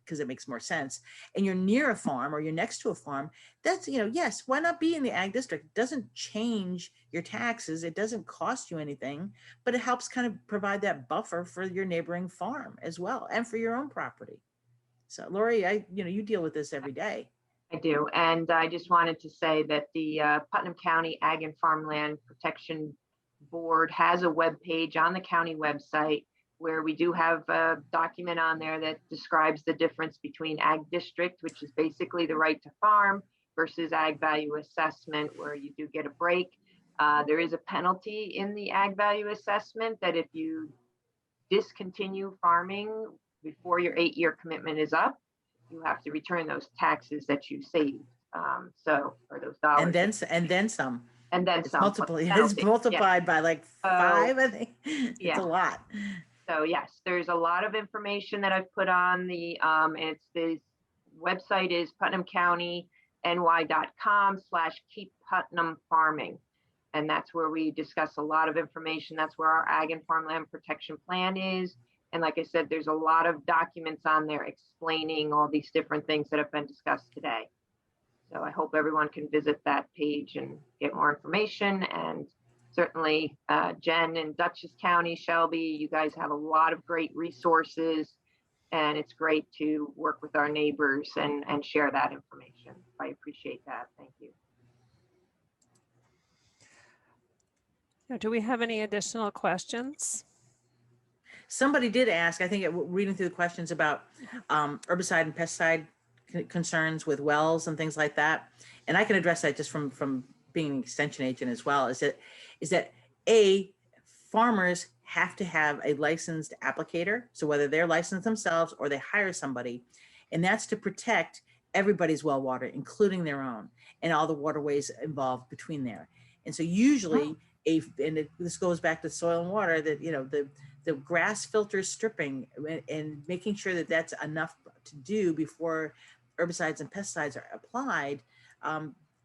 because it makes more sense, and you're near a farm or you're next to a farm, that's, yes, why not be in the ag district? It doesn't change your taxes. It doesn't cost you anything, but it helps kind of provide that buffer for your neighboring farm as well, and for your own property. So Lori, you deal with this every day. I do. And I just wanted to say that the Putnam County Ag and Farmland Protection Board has a web page on the county website where we do have a document on there that describes the difference between ag district, which is basically the right to farm, versus ag value assessment, where you do get a break. There is a penalty in the ag value assessment that if you discontinue farming before your 8-year commitment is up, you have to return those taxes that you saved. Or those dollars. And then some. And then It's some. it's multiplied by like 5, I think. It's a lot. So yes, there's a lot of information that I've put on the, the website is putnamcountyny.com/keepputnamfarming. And that's where we discuss a lot of information. That's where our Ag and Farmland Protection Plan is. And like I said, there's a lot of documents on there explaining all these different things that have been discussed today. So I hope everyone can visit that page and get more information. And certainly Jen in Dutchess County, Shelby, you guys have a lot of great resources, and it's great to work with our neighbors and share that information. I appreciate that. Thank you. Do we have any additional questions? Somebody did ask, I think, reading through the questions about herbicide and pesticide concerns with wells and things like that. And I can address that just from being an extension agent as well, is that farmers have to have a licensed applicator. So whether they're licensed themselves or they hire somebody, and that's to protect everybody's well water, including their own, and all the waterways involved between there. And so usually this goes back to soil and water, that, the grass filter stripping and making sure that that's enough to do before herbicides and pesticides are applied.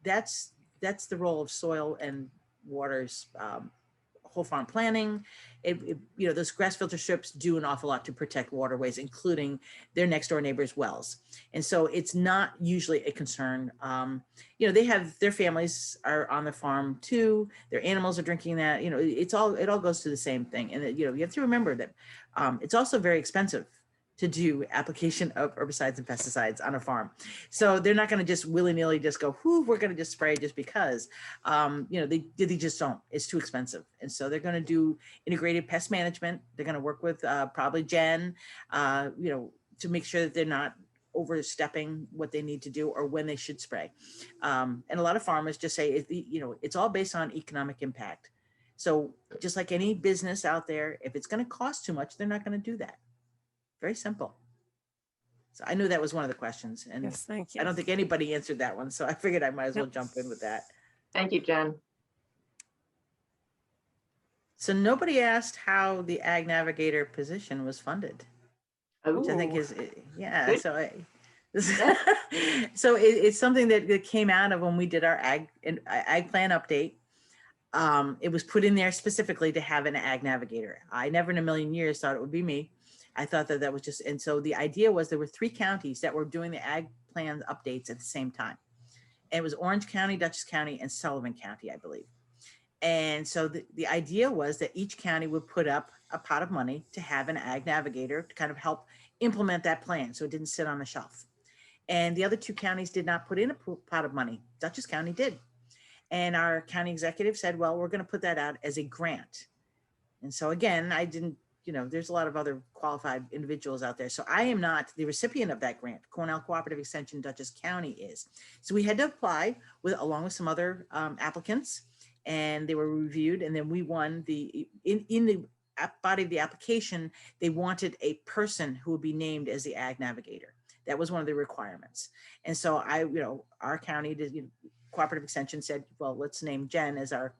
That's the role of soil and water's whole farm planning. Those grass filter strips do an awful lot to protect waterways, including their next door neighbors' wells. And so it's not usually a concern. They have, their families are on the farm too. Their animals are drinking that, it all goes to the same thing. And you have to remember that it's also very expensive to do application of herbicides and pesticides on a farm. So they're not going to just willy-nilly just go, we're going to just spray just because, they just don't. It's too expensive. And so they're going to do integrated pest management. They're going to work with probably Jen, to make sure that they're not overstepping what they need to do or when they should spray. And a lot of farmers just say, it's all based on economic impact. So just like any business out there, if it's going to cost too much, they're not going to do that. Very simple. So I knew that was one of the questions, and yes, thank you. I don't think anybody answered that one, so I figured I might as well jump in with that. Thank you, Jen. So nobody asked how the Ag Navigator position was funded, which I think is, yeah. So it's something that came out of when we did our ag plan update. It was put in there specifically to have an Ag Navigator. I never in a million years thought it would be me. I thought that was just, and so the idea was there were 3 counties that were doing the ag plan updates at the same time. And it was Orange County, Dutchess County, and Sullivan County, I believe. And so the idea was that each county would put up a pot of money to have an Ag Navigator to kind of help implement that plan, so it didn't sit on the shelf. And the other 2 counties did not put in a pot of money. Dutchess County did. And our county executive said, well, we're going to put that out as a grant. And so again, I didn't, there's a lot of other qualified individuals out there. So I am not the recipient of that grant. Cornell Cooperative Extension Dutchess County is. So we had to apply along with some other applicants, and they were reviewed. And then we won in the body of the application, they wanted a person who would be named as the Ag Navigator. That was one of the requirements. And so our county did, Cooperative Extension said, well, let's name Jen as our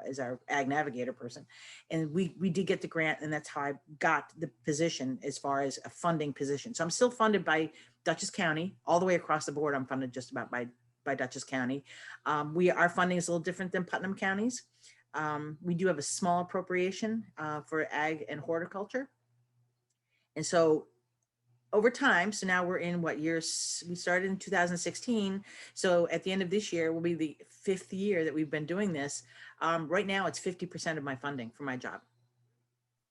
as our Ag Navigator person. And we did get the grant, and that's how I got the position as far as a funding position. So I'm still funded by Dutchess County all the way across the board. I'm funded just about by Dutchess County. Our funding is a little different than Putnam County's. We do have a small appropriation for ag and horticulture. And so over time, so now we're in what years? We started in 2016. So at the end of this year will be the 5th year that we've been doing this. Right now it's 50% of my funding for my job,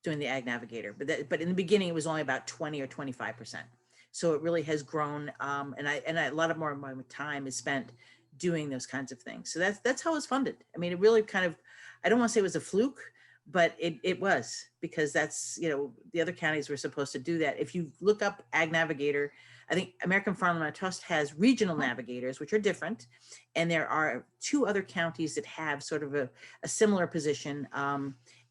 doing the Ag Navigator. But in the beginning it was only about 20 or 25%. So it really has grown. And a lot of more of my time is spent doing those kinds of things. So that's how it was funded. I mean, it really kind of, I don't want to say it was a fluke, but it was, because that's, the other counties were supposed to do that. If you look up Ag Navigator, I think American Farmland Trust has regional navigators, which are different. And there are 2 other counties that have sort of a similar position.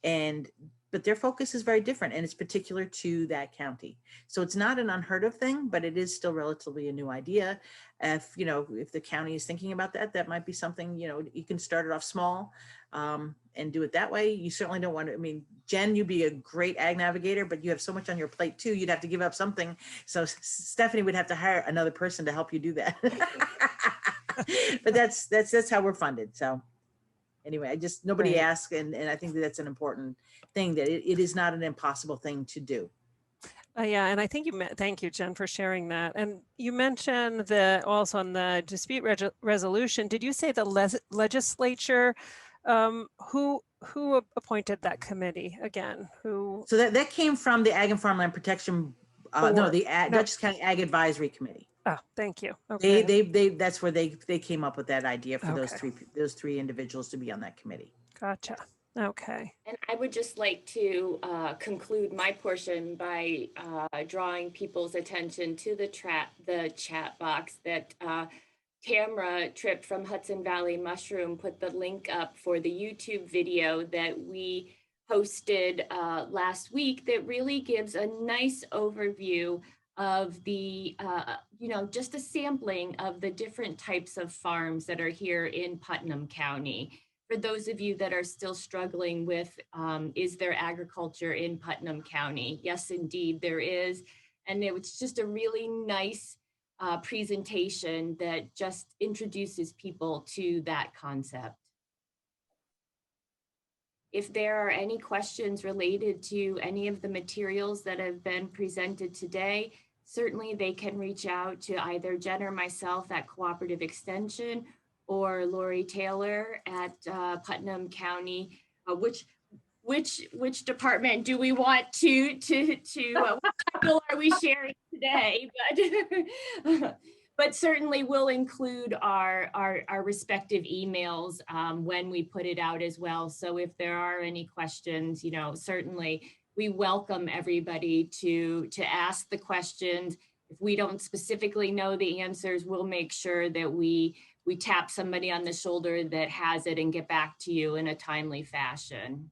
But their focus is very different, and it's particular to that county. So it's not an unheard of thing, but it is still relatively a new idea. If the county is thinking about that, that might be something, you can start it off small and do it that way. You certainly don't want to, I mean, Jen, you'd be a great Ag Navigator, but you have so much on your plate too, you'd have to give up something. So Stephanie would have to hire another person to help you do that. But that's how we're funded. So anyway, nobody asked, and I think that's an important thing, that it is not an impossible thing to do. Yeah, and I think thank you, Jen, for sharing that. And you mentioned also on the dispute resolution, did you say the legislature, who appointed that committee again? So that came from the Ag and Farmland Protection, Dutchess County Ag Advisory Committee. Oh, thank you. Okay. They that's where they came up with that idea for those three individuals to be on that committee. Gotcha. Okay. And I would just like to conclude my portion by drawing people's attention to the chat box that Tamara Tripp from Hudson Valley Mushroom put the link up for the YouTube video that we posted last week that really gives a nice overview of the, just a sampling of the different types of farms that are here in Putnam County. For those of you that are still struggling with, is there agriculture in Putnam County? Yes, indeed, there is. And it was just a really nice presentation that just introduces people to that concept. If there are any questions related to any of the materials that have been presented today, certainly they can reach out to either Jen or myself at Cooperative Extension, or Lori Taylor at Putnam County. Which department do we want to what title are we sharing today? But certainly we'll include our respective emails when we put it out as well. So if there are any questions, certainly we welcome everybody to ask the questions. If we don't specifically know the answers, we'll make sure that we tap somebody on the shoulder that has it and get back to you in a timely fashion.